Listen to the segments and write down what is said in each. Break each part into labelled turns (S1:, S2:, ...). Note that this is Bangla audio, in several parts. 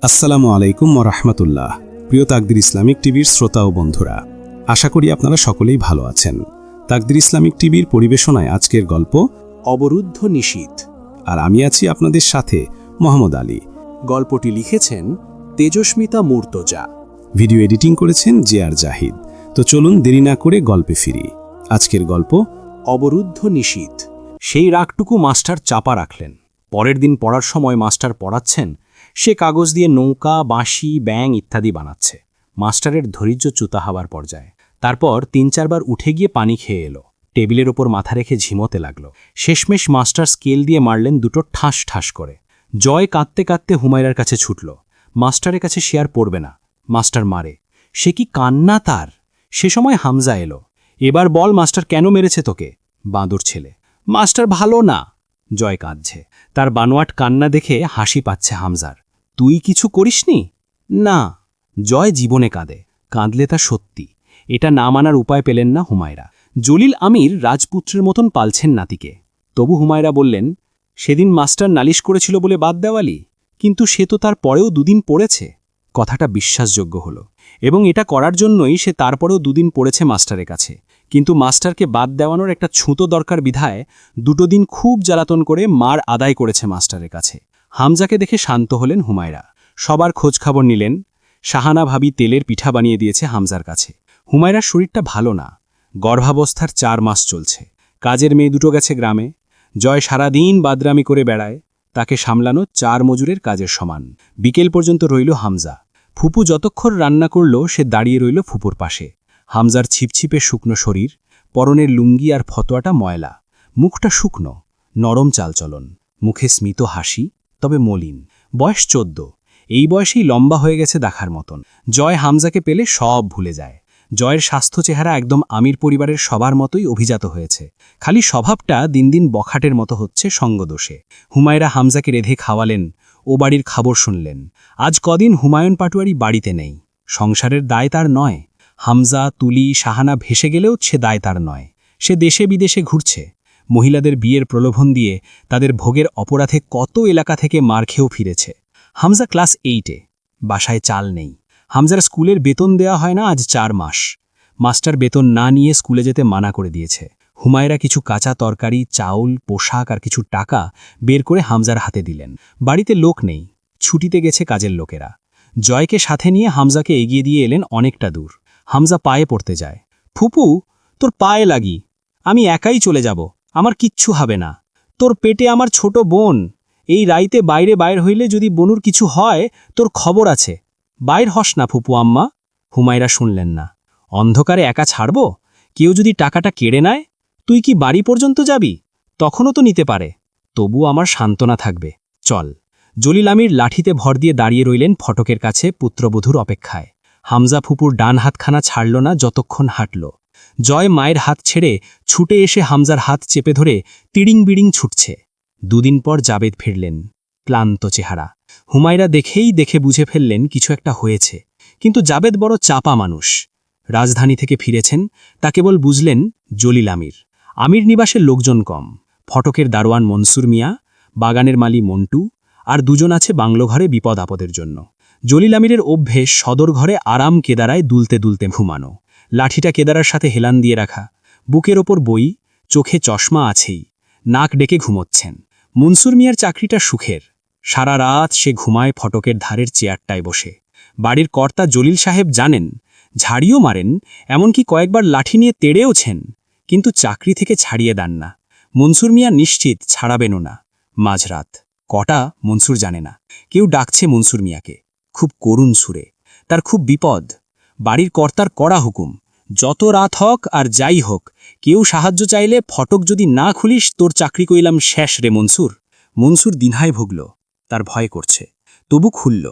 S1: আসসালামু আলাইকুম ওরহমতুল্লাহ। প্রিয় তাকদির ইসলামিক টিভির শ্রোতা ও বন্ধুরা, আশা করি আপনারা সকলেই ভালো আছেন। তাকদির ইসলামিক টিভির পরিবেশনায় আজকের গল্প অবরুদ্ধ নিশীথ। আর আমি আছি আপনাদের সাথে মোহাম্মদ আলী।
S2: গল্পটি লিখেছেন তেজস্মিতা মুর্তজা।
S1: ভিডিও এডিটিং করেছেন জে.আর. জাহিদ। তো চলুন দেরি না করে গল্পে ফিরি। আজকের গল্প
S2: অবরুদ্ধ নিশীথ। সেই রাগটুকু মাস্টার চাপা রাখলেন। পরের দিন পড়ার সময় মাস্টার পড়াচ্ছেন, সে কাগজ দিয়ে নৌকা, বাঁশি, ব্যাঙ ইত্যাদি বানাচ্ছে। মাস্টারের ধৈর্য চুতা হবার পর্যায়ে। তারপর ৩-৪ বার উঠে গিয়ে পানি খেয়ে এলো। টেবিলের ওপর মাথা রেখে ঝিমোতে লাগলো। শেষমেশ মাস্টার স্কেল দিয়ে মারলেন দুটো ঠাস ঠাস করে। জয় কাঁদতে কাঁদতে হুমায়রার কাছে ছুটল। মাস্টারের কাছে সে আর পড়বে না। মাস্টার মারে। সে কি কান্না তার! সে সময় হামজা এলো। এবার বল, মাস্টার কেন মেরেছে তোকে? বাঁদর ছেলে। মাস্টার ভালো না। জয় কাঁদছে। তার বানোয়াট কান্না দেখে হাসি পাচ্ছে হামজার। তুই কিছু করিসনি? না। জয় জীবনে কাঁদে। কাঁদলে তা সত্যি। এটা না মানার উপায় পেলেন না হুমায়রা। জলিল আমির রাজপুত্রের মতন পালছেন নাতিকে। তবু হুমায়রা বললেন, সেদিন মাস্টার নালিশ করেছিল বলে বাদ দেওয়ালি, কিন্তু সে তো তার পরেও 2 দিন পড়েছে। কথাটা বিশ্বাসযোগ্য হলো, এবং এটা করার জন্যই সে তারপরেও 2 দিন পড়েছে মাস্টারের কাছে। কিন্তু মাস্টারকে বাদ দেওয়ানোর একটা ছুতো দরকার বিধায় 2 দিন খুব জ্বালাতন করে মার আদায় করেছে মাস্টারের কাছে। হামজাকে দেখে শান্ত হলেন হুমায়রা। সবার খোঁজখবর নিলেন। শাহানা ভাবি তেলের পিঠা বানিয়ে দিয়েছে হামজার কাছে। হুমায়রার শরীরটা ভালো না। গর্ভাবস্থার 4 মাস চলছে। কাজের মেয়ে দুটো গেছে গ্রামে। জয় সারাদিন বাদরামি করে বেড়ায়। তাকে সামলানো 4 মজুরের কাজের সমান। বিকেল পর্যন্ত রইল হামজা। ফুপু যতক্ষণ রান্না করল সে দাঁড়িয়ে রইল ফুপুর পাশে। হামজার ছিপছিপে শুকনো শরীর, পরনের লুঙ্গি আর ফতোয়াটা ময়লা। মুখটা শুকনো, নরম চালচলন, মুখে স্মিত হাসি, তবে মলিন। বয়স 14। এই বয়সেই লম্বা হয়ে গেছে দেখার মতন। জয় হামজাকে পেলে সব ভুলে যায়। জয়ের স্বাস্থ্য চেহারা একদম আমির পরিবারের সবার মতোই অভিজাত হয়েছে। খালি স্বভাবটা দিন দিন বখাটের মতো হচ্ছে সঙ্গদোষে। হুমায়রা হামজাকে রেঁধে খাওয়ালেন, ও বাড়ির খবর শুনলেন। আজ কদিন হুমায়ুন পাটোয়ারি বাড়িতে নেই। সংসারের দায় তার নয়। হামজা, তুলি, শাহানা ভেসে গেলেও সে দায় তার নয়। সে দেশে বিদেশে ঘুরছে। মহিলাদের বিয়ের প্রলোভন দিয়ে তাদের ভোগের অপরাধে কত এলাকা থেকে মার খেয়েও ফিরেছে। হামজা ক্লাস 8-এ। বাসায় চাল নেই। হামজার স্কুলের বেতন দেয়া হয় না আজ 4 মাস। মাস্টার বেতন না নিয়ে স্কুলে যেতে মানা করে দিয়েছে। হুমায়রা কিছু কাঁচা তরকারি, চাউল, পোশাক আর কিছু টাকা বের করে হামজার হাতে দিলেন। বাড়িতে লোক নেই। ছুটিতে গেছে কাজের লোকেরা। জয়কে সাথে নিয়ে হামজাকে এগিয়ে দিয়ে এলেন অনেকটা দূর। হামজা পায়ে পড়তে যায়। ফুপু, তোর পায়ে লাগি। আমি একাই চলে যাব। আমার কিচ্ছু হবে না। তোর পেটে আমার ছোট বোন। এই রাইতে বাইরে হইলে যদি বনুর কিছু হয়, তোর খবর আছে। বাইর হস না ফুপু আম্মা। হুমায়রা শুনলেন না। অন্ধকারে একা ছাড়ব? কেউ যদি টাকাটা কেড়ে নেয়? তুই কি বাড়ি পর্যন্ত যাবি? তখনও তো নিতে পারে। তবু আমার সান্ত্বনা থাকবে। চল। জলিল আমির লাঠিতে ভর দিয়ে দাঁড়িয়ে রইলেন ফটকের কাছে পুত্রবধূর অপেক্ষায়। হামজা ফুপুর ডান হাতখানা ছাড়ল না যতক্ষণ হাঁটল। জয় মায়ের হাত ছেড়ে ছুটে এসে হামজার হাত চেপে ধরে তিড়িং বিড়িং ছুটছে। 2 দিন পর জাবেদ ফিরলেন, ক্লান্ত চেহারা। হুমায়রা দেখে বুঝে ফেললেন কিছু একটা হয়েছে। কিন্তু জাবেদ বড় চাপা মানুষ। রাজধানী থেকে ফিরেছেন তা কেবল বুঝলেন জলিল আমির। আমির নিবাসের লোকজন কম। ফটকের দারোয়ান মনসুর মিয়া, বাগানের মালি মন্টু, আর 2 জন আছে বাংলো ঘরে বিপদ আপদের জন্য। জলিল আমিরের অভ্যেস সদর ঘরে আরাম কেদারায় দুলতে দুলতে ঘুমানো। লাঠিটা কেদারার সাথে হেলান দিয়ে রাখা। বুকের ওপর বই, চোখে চশমা আছেই। নাক ডেকে ঘুমোচ্ছেন। মনসুর মিয়ার চাকরিটা সুখের। সারা রাত সে ঘুমায় ফটকের ধারের চেয়ারটায় বসে। বাড়ির কর্তা জলিল সাহেব জানেন, ঝাড়িও মারেন, এমনকি কয়েকবার লাঠি নিয়ে তেড়েওছেন, কিন্তু চাকরি থেকে ছাড়িয়ে দেন না। মনসুর মিয়া নিশ্চিত ছাড়াবেনও না। মাঝরাত কটা মনসুর জানে না। কেউ ডাকছে মনসুর মিয়াকে, খুব করুণ সুরে। তার খুব বিপদ। বাড়ির কর্তার কড়া হুকুম, যত রাত হক আর যাই হোক, কেউ সাহায্য চাইলে ফটক যদি না খুলিস তোর চাকরি কইলাম শেষ রে মনসুর। মনসুর দিনহায় ভুগল। তার ভয় করছে। তবু খুলল।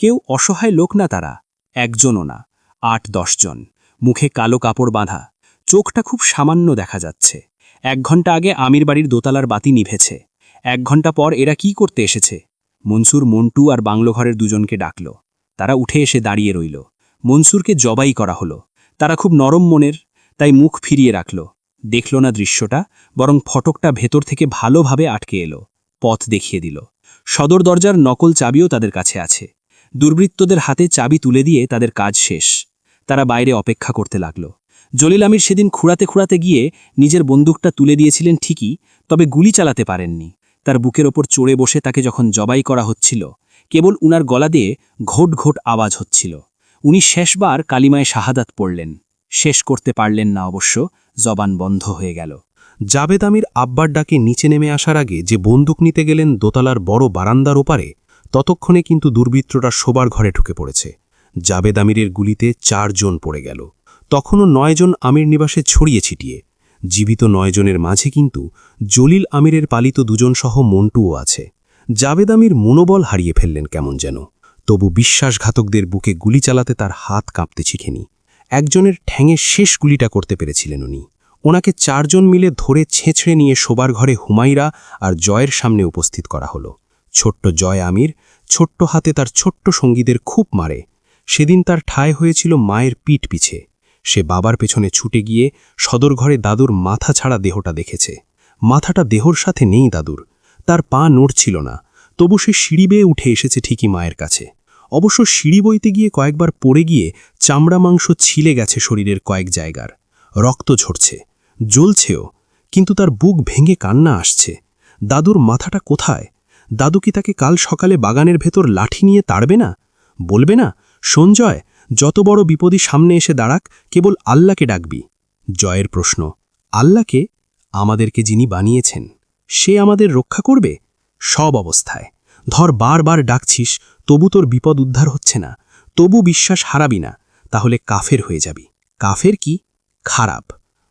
S2: কেউ অসহায় লোক না তারা। একজনও না, 8-10 জন। মুখে কালো কাপড় বাঁধা। চোখটা খুব সামান্য দেখা যাচ্ছে। 1 ঘন্টা আগে আমির বাড়ির দোতলার বাতি নিভেছে। 1 ঘন্টা পর এরা কি করতে এসেছে? মনসুর মন্টু আর বাংলো ঘরের 2 জনকে ডাকল। তারা উঠে এসে দাঁড়িয়ে রইল। মনসুরকে জবাই করা হলো। তারা খুব নরম মনের, তাই মুখ ফিরিয়ে রাখল। দেখল না দৃশ্যটা, বরং ফটকটা ভেতর থেকে ভালোভাবে আটকে এলো। পথ দেখিয়ে দিল। সদর দরজার নকল চাবিও তাদের কাছে আছে। দুর্বৃত্তদের হাতে চাবি তুলে দিয়ে তাদের কাজ শেষ। তারা বাইরে অপেক্ষা করতে লাগল। জলিল আমির সেদিন খুঁড়াতে খুঁড়াতে গিয়ে নিজের বন্দুকটা তুলে দিয়েছিলেন ঠিকই, তবে গুলি চালাতে পারেননি। তার বুকের ওপর চড়ে বসে তাকে যখন জবাই করা হচ্ছিল, কেবল উনার গলা দিয়ে ঘোট ঘোট আওয়াজ হচ্ছিল। উনি শেষবার কালিমায় শাহাদাত পড়লেন। শেষ করতে পারলেন না অবশ্য, জবান বন্ধ হয়ে গেল।
S1: জাবেদ আমির আব্বার ডাকে নিচে নেমে আসার আগে যে বন্দুক নিতে গেলেন দোতলার বড় বারান্দার ওপারে, ততক্ষণে কিন্তু দুর্বৃত্তরা শোবার ঘরে ঢুকে পড়েছে। জাবেদ আমিরের গুলিতে 4 জন পড়ে গেল। তখনও 9 জন আমির নিবাসে ছড়িয়ে ছিটিয়ে। জীবিত 9 জনের মাঝে কিন্তু জলিল আমিরের পালিত 2 জন সহ মন্টুও আছে। জাবেদ আমির মনোবল হারিয়ে ফেললেন কেমন যেন। তবু বিশ্বাসঘাতকদের বুকে গুলি চালাতে তার হাত কাঁপতে শিখেনি। একজনের ঠ্যাঙে শেষ গুলিটা করতে পেরেছিলেন উনি। ওনাকে 4 জন মিলে ধরে ছেঁচড়ে নিয়ে শোবার ঘরে হুমাইরা আর জয়ের সামনে উপস্থিত করা হলো। ছোট্ট জয় আমির ছোট্ট হাতে তার ছোট্ট সঙ্গীদের খুব মারে। সেদিন তার ঠাঁই হয়েছিল মায়ের পিঠ পিছে। সে বাবার পেছনে ছুটে গিয়ে সদর ঘরে দাদুর মাথা ছাড়া দেহটা দেখেছে। মাথাটা দেহর সাথে নেই দাদুর, তার পা নড়ছিল না। তবু সে সিঁড়ি বেয়ে উঠে এসেছে ঠিকই মায়ের কাছে। অবশ্য সিঁড়ি বইতে গিয়ে কয়েকবার পড়ে গিয়ে চামড়া মাংস ছিলে গেছে শরীরের কয়েক জায়গার। রক্ত ঝরছে, জ্বলছেও, কিন্তু তার বুক ভেঙে কান্না আসছে। দাদুর মাথাটা কোথায়? দাদু কি তাকে কাল সকালে বাগানের ভেতর লাঠি নিয়ে তাড়বে না? বলবে না, সঞ্জয়, যত বড় বিপদই সামনে এসে দাঁড়াক, কেবল আল্লাহকে ডাকবি। জয়ের প্রশ্ন, আল্লাহকে? আমাদেরকে যিনি বানিয়েছেন, সে আমাদের রক্ষা করবে সব অবস্থায়। ধর বারবার ডাকছিস, তবু তোর বিপদ উদ্ধার হচ্ছে না, তবু বিশ্বাস হারাবি না, তাহলে কাফের হয়ে যাবি। কাফের কি? খারাপ।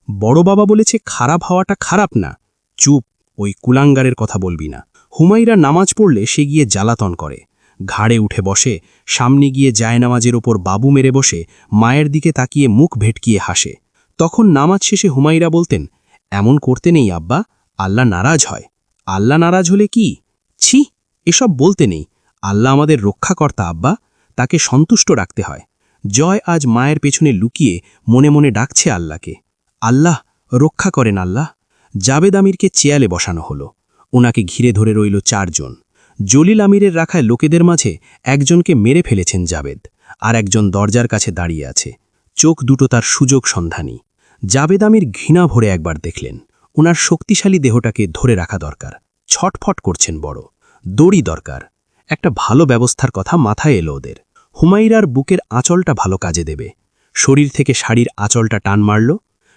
S1: বড় বাবা বলেছে খারাপ হওয়াটা খারাপ না। চুপ, ওই কুলাঙ্গারের কথা বলবি না। হুমাইরা নামাজ পড়লে সে গিয়ে জ্বালাতন করে। ঘাড়ে উঠে বসে, সামনে গিয়ে জায়নামাজের ওপর বাবু মেরে বসে মায়ের দিকে তাকিয়ে মুখ ভেটকিয়ে হাসে। তখন নামাজ শেষে হুমাইরা বলতেন, এমন করতে নেই আব্বা, আল্লাহ নারাজ হয়। আল্লাহ নারাজ হলে কি? ছি, এসব বলতে নেই। আল্লাহ আমাদের রক্ষাকর্তা আব্বা, তাকে সন্তুষ্ট রাখতে হয়। জয় আজ মায়ের পেছনে লুকিয়ে মনে মনে ডাকছে আল্লাহকে। আল্লাহ রক্ষা করেন আল্লাহ। জাবেদ আমিরকে চেয়ালে বসানো হলো। ওনাকে ঘিরে ধরে রইল 4 জন। জলিল আমিরের রাখায় লোকেদের মাঝে একজনকে মেরে ফেলেছেন জাবেদ, আর একজন দরজার কাছে দাঁড়িয়ে আছে। চোখ দুটো তার সুযোগ সন্ধানী। জাবেদ আমির ঘৃণা ভরে একবার দেখলেন। ওনার শক্তিশালী দেহটাকে ধরে রাখা দরকার। ছটফট করছেন বড়। দড়ি দরকার। একটা ভালো ব্যবস্থার কথা মাথায় এলো ওদের। হুমাইরার বুকের আঁচলটা ভালো কাজে দেবে। শরীর থেকে শাড়ির আঁচলটা টান মারল।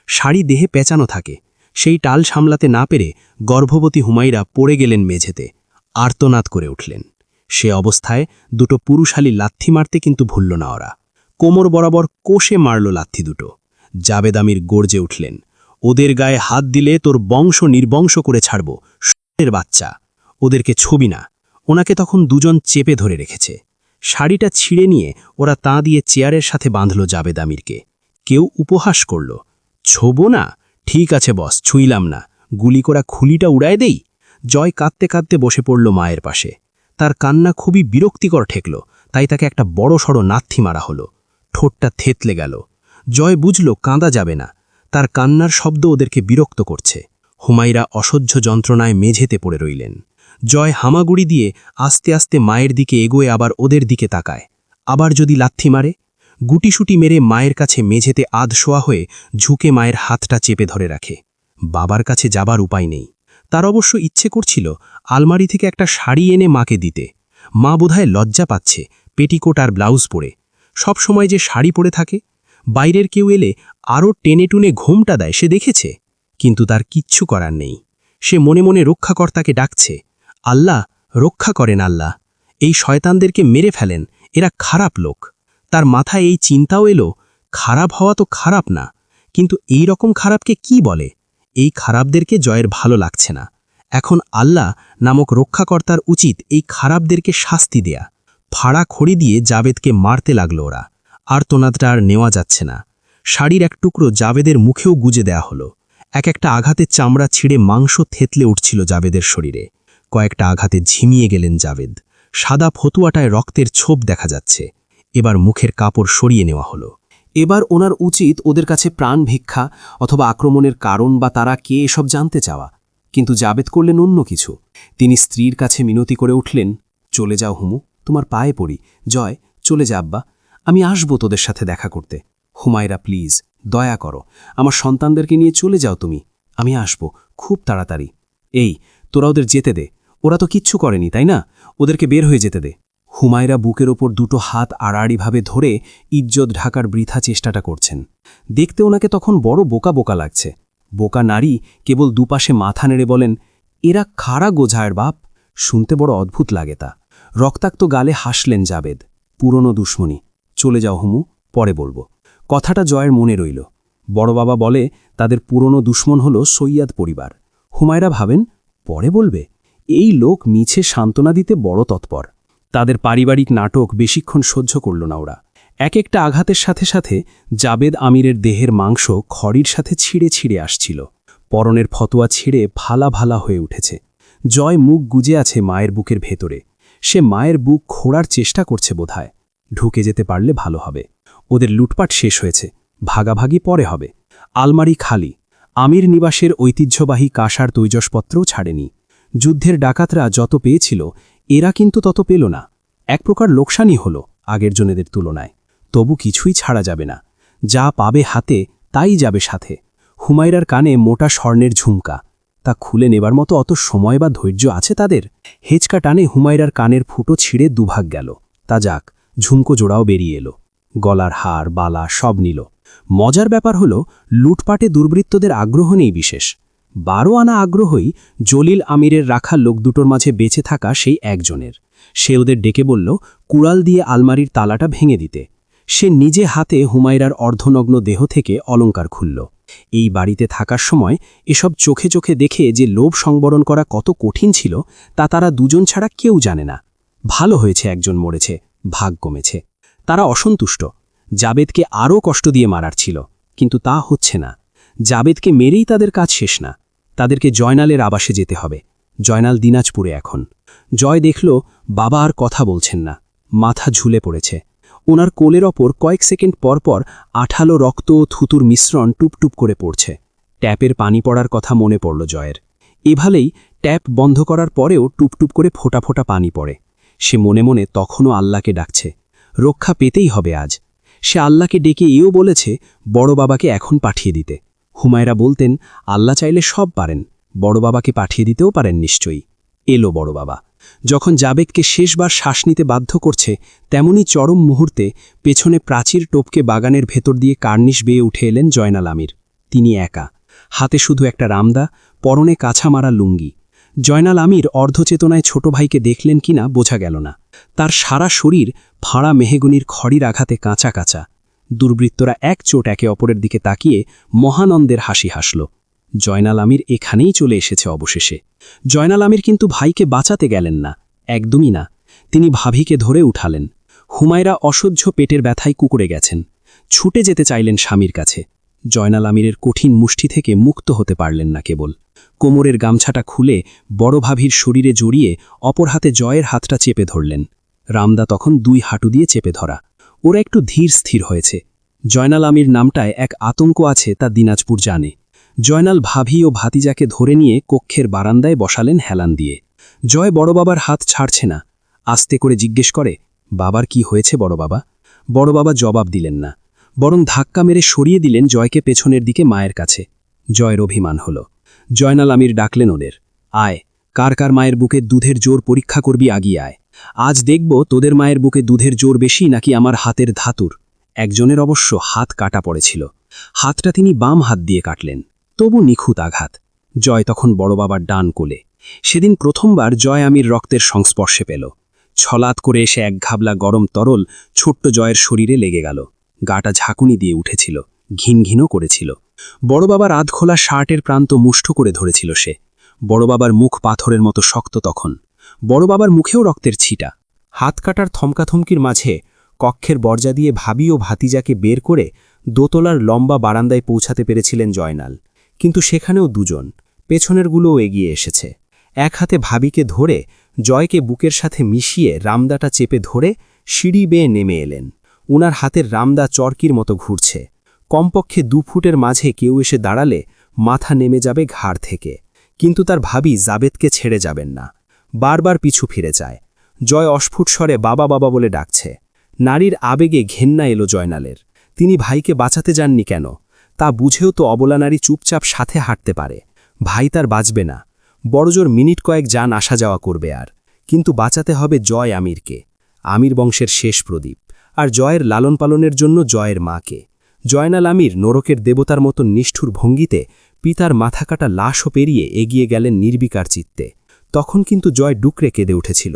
S1: শাড়ি দেহে পেঁচানো থাকে। সেই টাল সামলাতে না পেরে গর্ভবতী হুমাইরা পড়ে গেলেন মেঝেতে। আর্তনাদ করে উঠলেন। সে অবস্থায় 2টো পুরুষালী লাথি মারতে কিন্তু ভুলল না ওরা। কোমর বরাবর কোষে মারল লাথি দুটো। জাবেদ আমির গর্জে উঠলেন, ওদের গায়ে হাত দিলে তোর বংশ নির্বংশ করে ছাড়ব, শুয়োরের বাচ্চা। ওদেরকে ছবি না। ওনাকে তখন 2 জন চেপে ধরে রেখেছে। শাড়িটা ছিঁড়ে নিয়ে ওরা তাঁ দিয়ে চেয়ারের সাথে বাঁধল জাবেদ আমিরকে। কেউ উপহাস করল, ছোবো না? ঠিক আছে বস, ছুঁইলাম না। গুলি করা খুলিটা উড়ায় দেই। জয় কাঁদতে কাঁদতে বসে পড়ল মায়ের পাশে। তার কান্না খুবই বিরক্তিকর ঠেকল, তাই তাকে একটা বড়সড় নাথি মারা হলো। ঠোঁটটা থেতলে গেল। জয় বুঝল কাঁদা যাবে না। তার কান্নার শব্দ ওদেরকে বিরক্ত করছে। হুমাইরা অসহ্য যন্ত্রণায় মেঝেতে পড়ে রইলেন। জয় হামাগুড়ি দিয়ে আস্তে আস্তে মায়ের দিকে এগোয়ে আবার ওদের দিকে তাকায়। আবার যদি লাথি মারে? গুটিসুটি মেরে মায়ের কাছে মেঝেতে আধশোয়া হয়ে ঝুঁকে মায়ের হাতটা চেপে ধরে রাখে। বাবার কাছে যাবার উপায় নেই। তার অবশ্য ইচ্ছে করছিল আলমারি থেকে একটা শাড়ি এনে মাকে দিতে। মা বোধহয় লজ্জা পাচ্ছে পেটিকোট আর ব্লাউজ পরে। সব সময় যে শাড়ি পরে থাকে। বাইরের কেউ এলে আরও টেনে টুনে ঘুমটা দেয়, সে দেখেছে। কিন্তু তার কিচ্ছু করার নেই। সে মনে মনে রক্ষাকর্তাকে ডাকছে, আল্লাহ রক্ষা করেন আল্লাহ। এই শয়তানদেরকে মেরে ফেলেন, এরা খারাপ লোক। তার মাথায় এই চিন্তাও এলো, খারাপ হওয়া তো খারাপ না, কিন্তু এই রকম খারাপকে কি বলে? এই খারাপদেরকে জয়ের ভালো লাগছে না। এখন আল্লাহ নামক রক্ষাকর্তার উচিত এই খারাপদেরকে শাস্তি দেয়া। ফাড়া খড়ি দিয়ে জাবেদকে মারতে লাগলো ওরা। আর্তনাদটা আর নেওয়া যাচ্ছে না। শাড়ির এক টুকরো জাবেদের মুখেও গুজে দেয়া হলো। এক একটা আঘাতে চামড়া ছিঁড়ে মাংস থেতলে উঠছিল জাবেদের শরীরে। কয়েকটা আঘাতে ঝিমিয়ে গেলেন জাবেদ। সাদা ফতুয়াটায় রক্তের ছোপ দেখা যাচ্ছে। এবার মুখের কাপড় সরিয়ে নেওয়া হলো। এবার ওনার উচিত ওদের কাছে প্রাণ ভিক্ষা অথবা আক্রমণের কারণ বা তারা কে এসব জানতে চাওয়া। কিন্তু জাবেদ করলেন অন্য কিছু। তিনি স্ত্রীর কাছে মিনতি করে উঠলেন, চলে যাও হুমু, তোমার পায়ে পড়ি। জয়, চলে যা আব্বা, আমি আসবো তোদের সাথে দেখা করতে। হুমায়রা প্লিজ, দয়া করো, আমার সন্তানদেরকে নিয়ে চলে যাও তুমি, আমি আসবো খুব তাড়াতাড়ি। এই, তোরা ওদের যেতে দে, ওরা তো কিচ্ছু করেনি তাই না, ওদেরকে বের হয়ে যেতে দে। হুমায়রা বুকের ওপর দুটো হাত আড়াআড়িভাবে ধরে ইজ্জত ঢাকার বৃথা চেষ্টাটা করছেন। দেখতে ওনাকে তখন বড় বোকা বোকা লাগছে। বোকা নারী কেবল দুপাশে মাথা নেড়ে বলেন, এরা খাড়া গোঝায়ের বাপ। শুনতে বড় অদ্ভুত লাগে তা। রক্তাক্ত গালে হাসলেন জাবেদ। পুরনো দুশ্মনী, চলে যাও হুমু, পরে বলবো। কথাটা জয়ের মনে রইল। বড় বাবা বলে তাদের পুরনো দুশ্মন হল সৈয়াদ পরিবার। হুমায়রা ভাবেন, পরে বলবে? এই লোক মিছে সান্ত্বনা দিতে বড় তৎপর। তাদের পারিবারিক নাটক বেশিক্ষণ সহ্য করল না ওরা। এক একটা আঘাতের সাথে সাথে জাবেদ আমিরের দেহের মাংস খড়ির সাথে ছিঁড়ে ছিঁড়ে আসছিল। পরনের ফতোয়া ছিঁড়ে ভালা ভালা হয়ে উঠেছে। জয় মুখ গুজে আছে মায়ের বুকের ভেতরে। সে মায়ের বুক খোঁড়ার চেষ্টা করছে বোধহয়। ঢুকে যেতে পারলে ভালো হবে। ওদের লুটপাট শেষ হয়েছে, ভাগাভাগি পরে হবে। আলমারি খালি। আমির নিবাসের ঐতিহ্যবাহী কাঁসার তৈজসপত্রও ছাড়েনি। যুদ্ধের ডাকাতরা যত পেয়েছিল, এরা কিন্তু তত পেল না। এক প্রকার লোকসানই হল আগের জনেদের তুলনায়। তবু কিছুই ছাড়া যাবে না। যা পাবে হাতে তাই যাবে সাথে। হুমায়রার কানে মোটা স্বর্ণের ঝুমকা, তা খুলে নেবার মতো অত সময় বা ধৈর্য আছে তাদের? হেঁচকা টানে হুমায়রার কানের ফুটো ছিঁড়ে দুভাগ গেল। তা যাক, ঝুমকো জোড়াও বেরিয়ে এলো। গলার হার বালা সব নিল। মজার ব্যাপার হল, লুটপাটে দুর্বৃত্তদের আগ্রহ নেই বিশেষ। 12 আনা আগ্রহই জলিল আমিরের রাখা লোক দুটোর মাঝে বেঁচে থাকা সেই একজনের। সে ওদের ডেকে বলল কুড়াল দিয়ে আলমারির তালাটা ভেঙে দিতে। সে নিজে হাতে হুমায়রার অর্ধনগ্ন দেহ থেকে অলংকার খুলল। এই বাড়িতে থাকার সময় এসব চোখে চোখে দেখে যে লোভ সংবরণ করা কত কঠিন ছিল, তা তারা দুজন ছাড়া কেউ জানে না। ভালো হয়েছে একজন মরেছে, ভাগ কমেছে। তারা অসন্তুষ্ট। জাবেদকে আরও কষ্ট দিয়ে মারার ছিল, কিন্তু তা হচ্ছে না। জাবেদকে মেরেই তাদের কাজ শেষ না। তাদেরকে জয়নালের আবাসে যেতে হবে। জয়নাল দিনাজপুরে এখন। জয় দেখল বাবা আর কথা বলছেন না, মাথা ঝুলে পড়েছে। ওনার কোলের ওপর কয়েক সেকেন্ড পরপর আঠালো রক্ত ও থুতুর মিশ্রণ টুপটুপ করে পড়ছে। ট্যাপের পানি পড়ার কথা মনে পড়ল জয়ের। এভাবেই ট্যাপ বন্ধ করার পরেও টুপটুপ করে ফোঁটা ফোঁটা পানি পড়ে। সে মনে মনে তখনও আল্লাহকে ডাকছে, রক্ষা পেতেই হবে আজ। সে আল্লাহকে ডেকে এও বলেছে বড় বাবাকে এখন পাঠিয়ে দিতে। হুমায়রা বলতেন, আল্লাহ চাইলে সব পারেন, বড় বাবাকে পাঠিয়ে দিতেও পারেন নিশ্চয়ই। এলো বড় বাবা। যখন জাবেদকে শেষবার শ্বাস নিতে বাধ্য করছে, তেমনি চরম মুহূর্তে পেছনে প্রাচীর টোপকে বাগানের ভেতর দিয়ে কার্নিশ বেয়ে উঠে এলেন জয়নাল আমির। তিনি একা, হাতে শুধু একটা রামদা, পরনে কাছা মারা লুঙ্গি। জয়নাল আমির অর্ধচেতনায় ছোট ভাইকে দেখলেন কিনা বোঝা গেল না। তার সারা শরীর ফাঁড়া মেহেগুনির খড়ির আঘাতে কাঁচা কাঁচা। দুর্বৃত্তরা এক চোট একে অপরের দিকে তাকিয়ে মহানন্দের হাসি হাসল। জয়নাল আমির এখানেই চলে এসেছে অবশেষে। জয়নাল আমির কিন্তু ভাইকে বাঁচাতে গেলেন না, একদমই না। তিনি ভাবিকে ধরে উঠালেন। হুমায়রা অসহ্য পেটের ব্যথায় কুকুরে গেছেন। ছুটে যেতে চাইলেন স্বামীর কাছে। জয়নাল আমিরের কঠিন মুষ্টি থেকে মুক্ত হতে পারলেন না কেবল। কোমরের গামছাটা খুলে বড় ভাবির শরীরে জড়িয়ে অপর হাতে জয়ের হাতটা চেপে ধরলেন। রামদা তখন 2 হাঁটু দিয়ে চেপে ধরা। ওরা একটু ধীর স্থির হয়েছে। জয়নাল আমির নামটায় এক আতঙ্ক আছে তা দিনাজপুর জানে। জয়নাল ভাবি ও ভাতিজাকে ধরে নিয়ে কক্ষের বারান্দায় বসালেন হেলান দিয়ে। জয় বড় বাবার হাত ছাড়ছে না। আস্তে করে জিজ্ঞেস করে, বাবার কি হয়েছে বড় বাবা? বড় বাবা জবাব দিলেন না, বরং ধাক্কা মেরে সরিয়ে দিলেন জয়কে পেছনের দিকে মায়ের কাছে। জয়ের অভিমান হল। জয়নাল আমির ডাকলেন ওদের, আয়, কার কার মায়ের বুকে দুধের জোর পরীক্ষা করবি, আগিয়ে আয়। আজ দেখব তোদের মায়ের বুকে দুধের জোর বেশি নাকি আমার হাতের ধাতুর। একজনের অবশ্য হাত কাটা পড়েছিল। হাতটা তিনি বাম হাত দিয়ে কাটলেন, তবু নিখুঁত আঘাত। জয় তখন বড় বাবার ডান কোলে। সেদিন প্রথমবার জয় আমির রক্তের সংস্পর্শে পেল। ছলাৎ করে এসে এক ঘাবলা গরম তরল ছোট্ট জয়ের শরীরে লেগে গেল। গাটা ঝাঁকুনি দিয়ে উঠেছিল, ঘিনঘিনও করেছিল। বড় বাবার আধখোলা শার্টের প্রান্ত মুষ্ঠ করে ধরেছিল সে। বড় বাবার মুখ পাথরের মতো শক্ত তখন। বড় বাবার মুখেও রক্তের ছিটা।
S2: হাত কাটার থমকাথমকির মাঝে কক্ষের দরজা দিয়ে ভাবি ও ভাতিজাকে বের করে দোতলার লম্বা বারান্দায় পৌঁছাতে পেরেছিলেন জয়নাল। কিন্তু সেখানেও দুজন, পেছনেরগুলোও এগিয়ে এসেছে। এক হাতে ভাবিকে ধরে জয়কে বুকের সাথে মিশিয়ে রামদাটা চেপে ধরে সিঁড়ি বেয়ে নেমে এলেন। উনার হাতের রামদা চরকির মতো ঘুরছে। কমপক্ষে 2 ফুটের মাঝে কেউ এসে দাঁড়ালে মাথা নেমে যাবে ঘাড় থেকে। কিন্তু তার ভাবি জাবেদকে ছেড়ে যাবেন না। বারবার পিছু ফিরে যায়।
S1: জয় অস্ফুট স্বরে বাবা বাবা বলে ডাকছে। নারীর আবেগে ঘেন্না এলো জয়নালের। তিনি ভাইকে বাঁচাতে যাননি কেন? তা বুঝেও তো অবলা নারী চুপচাপ সাথে হাঁটতে পারে। ভাই তার বাঁচবে না, বড়জোর মিনিট কয়েক যান আসা যাওয়া করবে আর। কিন্তু বাঁচাতে হবে জয় আমিরকে, আমির বংশের শেষ প্রদীপ, আর জয়ের লালন পালনের জন্য জয়ের মাকে। জয়নাল আমির নরকের দেবতার মতো নিষ্ঠুর ভঙ্গিতে পিতার মাথাকাটা লাশও পেরিয়ে এগিয়ে গেলেন নির্বিকার চিত্তে। তখন কিন্তু জয় ডুকরে কেঁদে উঠেছিল।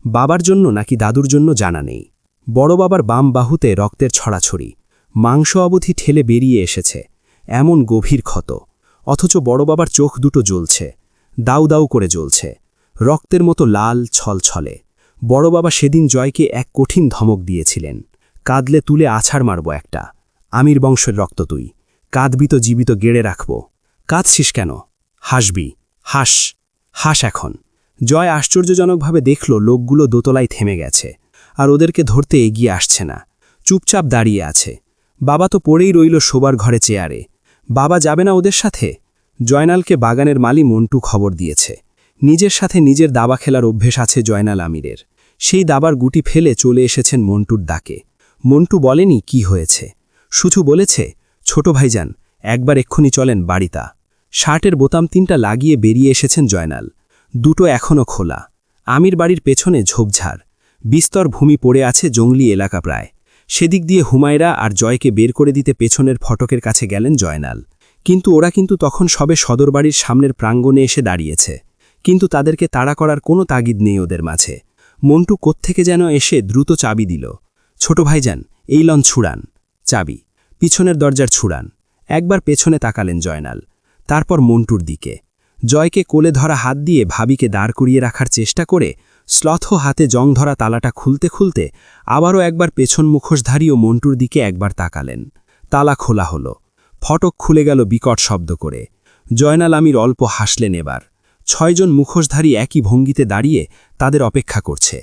S1: বাবার জন্য নাকি দাদুর জন্য জানা নেই। বড় বাবার বাম বাহুতে রক্তের ছড়াছড়ি, মাংস অবধি ঠেলে বেরিয়ে এসেছে, এমন গভীর ক্ষত। অথচ বড় বাবার চোখ দুটো জ্বলছে, দাউ দাউ করে জ্বলছে, রক্তের মতো লাল ছলছলে। বড় বাবা সেদিন জয়কে এক কঠিন ধমক দিয়েছিলেন, কাঁদলে তুলে আছাড় মারব একটা, আমির বংশের রক্ত তুই, কাঁদবি তো জীবিত গেড়ে রাখব। কাঁদছিস কেন? হাসবি, হাস, হাস এখন। জয় আশ্চর্যজনকভাবে দেখল লোকগুলো দোতলায় থেমে গেছে, আর ওদেরকে ধরতে এগিয়ে আসছে না, চুপচাপ দাঁড়িয়ে আছে। বাবা তো পড়েই রইল শোবার ঘরে চেয়ারে। বাবা যাবে না ওদের সাথে? জয়নালকে বাগানের মালি মন্টু খবর দিয়েছে। নিজের সাথে নিজের দাবা খেলার অভ্যেস আছে জয়নাল আমিরের। সেই দাবার গুটি ফেলে চলে এসেছেন মন্টুর ডাকে। মন্টু বলেনি কি হয়েছে, শুধু বলেছে, ছোট ভাইজান, একবার এক্ষুনি চলেন বাড়িতা। শার্টের বোতাম 3টা লাগিয়ে বেরিয়ে এসেছেন জয়নাল। দুটো এখনও খোলা। আমির বাড়ির পেছনে ঝোপঝাড়, বিস্তর ভূমি পড়ে আছে, জঙ্গলি এলাকা প্রায়। সেদিক দিয়ে হুমায়রা আর জয়কে বের করে দিতে পেছনের ফটকের কাছে গেলেন জয়নাল। কিন্তু ওরা তখন সবে সদরবাড়ির সামনের প্রাঙ্গণে এসে দাঁড়িয়েছে। কিন্তু তাদেরকে তাড়া করার কোনো তাগিদ নেই ওদের মাঝে। মন্টু কোত্থেকে যেন এসে দ্রুত চাবি দিল। ছোট ভাইজান, এই লন ছুড়ান চাবি, পিছনের দরজার ছুড়ান। একবার পেছনে তাকালেন জয়নাল, তারপর মন্টুর দিকে। জয়কে কোলে ধরা হাত দিয়ে ভাবিকে দাঁড় করিয়ে রাখার চেষ্টা করে স্লথ হাতে জং ধরা তালাটা খুলতে খুলতে আবারও একবার পেছন মুখোশধারী ও মন্টুর দিকে একবার তাকালেন। তালা খোলা হলো, ফটক খুলে গেল বিকট শব্দ করে। জয়নাল আমির অল্প হাসলেন এবার। 6 জন মুখোশধারী একই ভঙ্গিতে দাঁড়িয়ে তাদের অপেক্ষা করছে।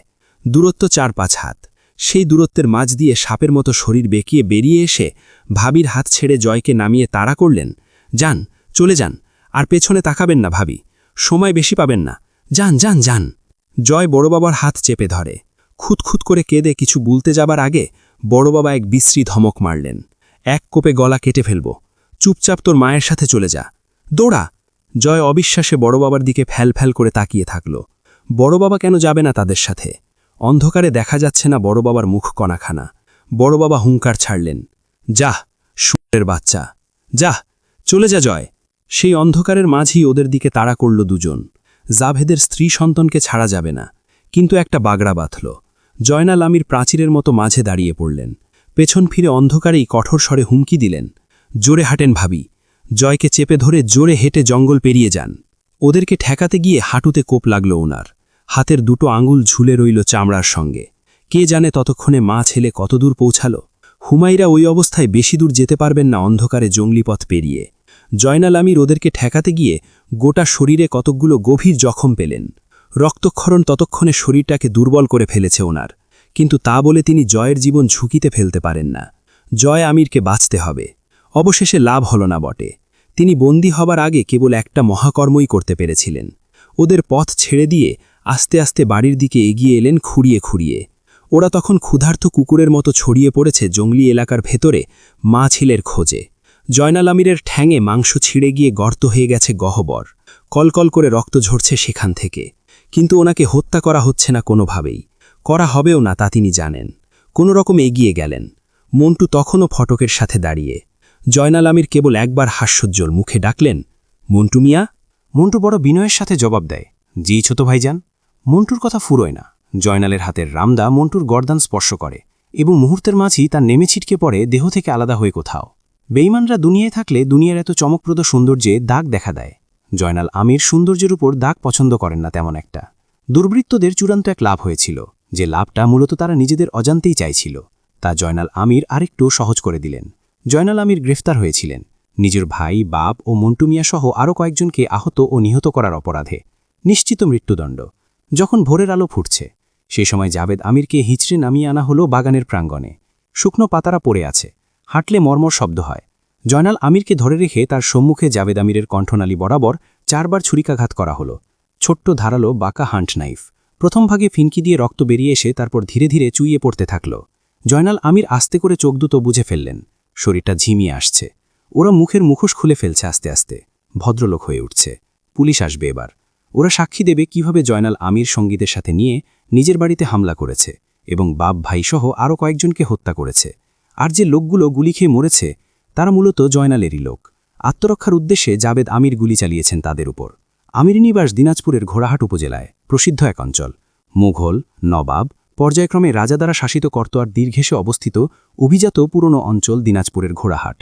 S1: দূরত্ব 4-5 হাত। সেই দূরত্বের মাঝ দিয়ে সাপের মতো শরীর বেঁকিয়ে বেরিয়ে এসে ভাবির হাত ছেড়ে জয়কে নামিয়ে তাড়া করলেন। যান, চলে যান, আর পেছনে তাকাবেন না ভাবি, সময় বেশি পাবেন না, যান যান যান। জয় বড় বাবার হাত চেপে ধরে। খুঁতখুত করে কেঁদে কিছু বলতে যাবার আগে বড় বাবা এক বিশ্রী ধমক মারলেন, এক কোপে গলা কেটে ফেলব, চুপচাপ তোর মায়ের সাথে চলে যা, দৌড়া। জয় অবিশ্বাসে বড় বাবার দিকে ফ্যাল ফ্যাল করে তাকিয়ে থাকল। বড় বাবা কেন যাবে না তাদের সাথে? অন্ধকারে দেখা যাচ্ছে না বড় বাবার মুখ কণাখানা। বড় বাবা হুঙ্কার ছাড়লেন, যাহ শুঁড়ের বাচ্চা, যাহ, চলে যা জয়। সেই অন্ধকারের মাঝেই ওদের দিকে তাড়া করল দুজন। জাভেদের স্ত্রী সন্তানকে ছাড়া যাবে না, কিন্তু একটা বাগড়া বাঁধল। জয়নাল আমির প্রাচীরের মতো মাঝে দাঁড়িয়ে পড়লেন। পেছন ফিরে অন্ধকারেই কঠোর স্বরে হুমকি দিলেন, জোরে হাঁটেন ভাবি। জয়কে চেপে ধরে জোরে হেঁটে জঙ্গল পেরিয়ে যান। ওদেরকে ঠেকাতে গিয়ে হাঁটুতে কোপ লাগল ওনার। হাতের দুটো আঙুল ঝুলে রইল চামড়ার সঙ্গে। কে জানে ততক্ষণে মা ছেলে কতদূর পৌঁছাল। হুমায়রা ওই অবস্থায় বেশি দূর যেতে পারবেন না অন্ধকারে জঙ্গলিপথ পেরিয়ে। জয়নাল আমির ওদেরকে ঠেকাতে গিয়ে গোটা শরীরে কতকগুলো গভীর জখম পেলেন। রক্তক্ষরণ ততক্ষণে শরীরটাকে দুর্বল করে ফেলেছে ওনার, কিন্তু তা বলে তিনি জয়ের জীবন ঝুঁকিতে ফেলতে পারেন না। জয় আমিরকে বাঁচতে হবে। অবশেষে লাভ হল না বটে। তিনি বন্দী হবার আগে কেবল একটা মহাকর্মই করতে পেরেছিলেন। ওদের পথ ছেড়ে দিয়ে আস্তে আস্তে বাড়ির দিকে এগিয়ে এলেন খুঁড়িয়ে খুঁড়িয়ে। ওরা তখন ক্ষুধার্ত কুকুরের মতো ছড়িয়ে পড়েছে জঙ্গলি এলাকার ভেতরে মা ছেলের খোঁজে। জয়নাল আমিরের ঠ্যাঙে মাংস ছিঁড়ে গিয়ে গর্ত হয়ে গেছে গহ্বর, কলকল করে রক্ত ঝরছে সেখান থেকে। কিন্তু ওনাকে হত্যা করা হচ্ছে না কোনোভাবেই, করা হবেও না তা তিনি জানেন। কোনো রকম এগিয়ে গেলেন। মন্টু তখনও ফটকের সাথে দাঁড়িয়ে। জয়নাল আমির কেবল একবার হাস্যোজ্জ্বল মুখে ডাকলেন, মন্টু মিয়া।
S2: মন্টু বড় বিনয়ের সাথে জবাব দেয়, জি ছোট ভাইজান। মন্টুর কথা ফুরোয় না। জয়নালের হাতের রামদা মন্টুর গর্দান স্পর্শ করে এবং মুহূর্তের মাঝেই তার নেমে ছিটকে পড়ে দেহ থেকে আলাদা হয়ে কোথাও। বেঈমানরা দুনিয়ায় থাকলে দুনিয়ার এত চমকপ্রদ সৌন্দর্যে দাগ দেখা দেয়। জয়নাল আমির সৌন্দর্যের উপর দাগ পছন্দ করেন না তেমন একটা। দুর্বৃত্তদের চূড়ান্ত এক লাভ হয়েছিল, যে লাভটা মূলত তারা নিজেদের অজান্তেই চাইছিল। তা জয়নাল আমির আরেকটু সহজ করে দিলেন। জয়নাল আমির গ্রেফতার হয়েছিলেন নিজের ভাই, বাপ ও মন্টু মিয়া সহ আরও কয়েকজনকে আহত ও নিহত করার অপরাধে। নিশ্চিত মৃত্যুদণ্ড। যখন ভোরের আলো ফুটছে, সে সময় জাভেদ আমিরকে হিচড়ে নামিয়ে আনা হলো বাগানের প্রাঙ্গণে। শুকনো পাতারা পড়ে আছে, হাঁটলে মর্মর শব্দ হয়। জয়নাল আমিরকে ধরে রেখে তার সম্মুখে জাভেদ আমিরের কণ্ঠনালী বরাবর 4 বার ছুরিকাঘাত করা হলো। ছোট্ট ধারালো বাঁকা হান্ট নাইফ, প্রথম ভাগে ফিনকি দিয়ে রক্ত বেরিয়ে এসে তারপর ধীরে ধীরে চুইয়ে পড়তে থাকল। জয়নাল আমির আস্তে করে চোখ দুটো বুঝে ফেললেন। শরীরটা ঝিমিয়ে আসছে। ওরা মুখের মুখোশ খুলে ফেলছে আস্তে আস্তে। ভদ্রলোক হয়ে উঠছে। পুলিশ আসবে এবার। ওরা সাক্ষী দেবে কিভাবে জয়নাল আমির সঙ্গীতের সাথে নিয়ে নিজের বাড়িতে হামলা করেছে এবং বাপ ভাইসহ আরও কয়েকজনকে হত্যা করেছে। আর যে লোকগুলো গুলি খেয়ে মরেছে তারা মূলত জয়নালেরই লোক। আত্মরক্ষার উদ্দেশ্যে জাবেদ আমির গুলি চালিয়েছেন তাদের উপর। আমির নিবাস দিনাজপুরের ঘোড়াহাট উপজেলায়, প্রসিদ্ধ এক অঞ্চল। মুঘল, নবাব, পর্যায়ক্রমে রাজা দ্বারা শাসিত কর্তোয়ার দীর্ঘেশে অবস্থিত অভিজাত পুরনো অঞ্চল দিনাজপুরের ঘোড়াহাট।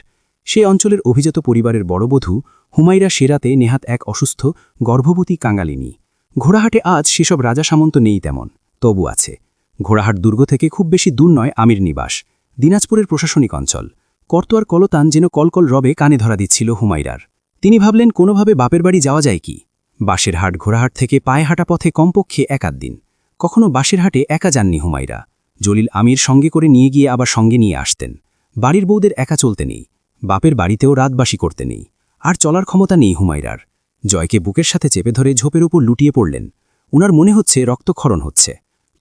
S2: সে অঞ্চলের অভিজাত পরিবারের বড়বধূ হুমাইরা সেরাতে নেহাত এক অসুস্থ গর্ভবতী কাঙালিনী। ঘোড়াহাটে আজ সেসব রাজা সামন্ত নেই তেমন, তবু আছে। ঘোড়াহাট দুর্গ থেকে খুব বেশি দূর নয় আমির নিবাস, দিনাজপুরের প্রশাসনিক অঞ্চল। কর্তোয়ার কলতান যেন কলকল রবে কানে ধরা দিচ্ছিল হুমাইরার। তিনি ভাবলেন কোনোভাবে বাপের বাড়ি যাওয়া যায় কি। বাঁশেরহাট ঘোড়াহাট থেকে পায়ে হাঁটা পথে কমপক্ষে 1 দিন। কখনো বাঁশেরহাটে একা যাননি হুমাইরা। জলিল আমির সঙ্গে করে নিয়ে গিয়ে আবার সঙ্গে নিয়ে আসতেন। বাড়ির বউদের একা চলতে নেই, বাপের বাড়িতেও রাতবাসী করতে নেই। আর চলার ক্ষমতা নেই হুমাইরার। জয়কে বুকের সাথে চেপে ধরে ঝোপের উপর লুটিয়ে পড়লেন। উনার মনে হচ্ছে রক্তক্ষরণ হচ্ছে।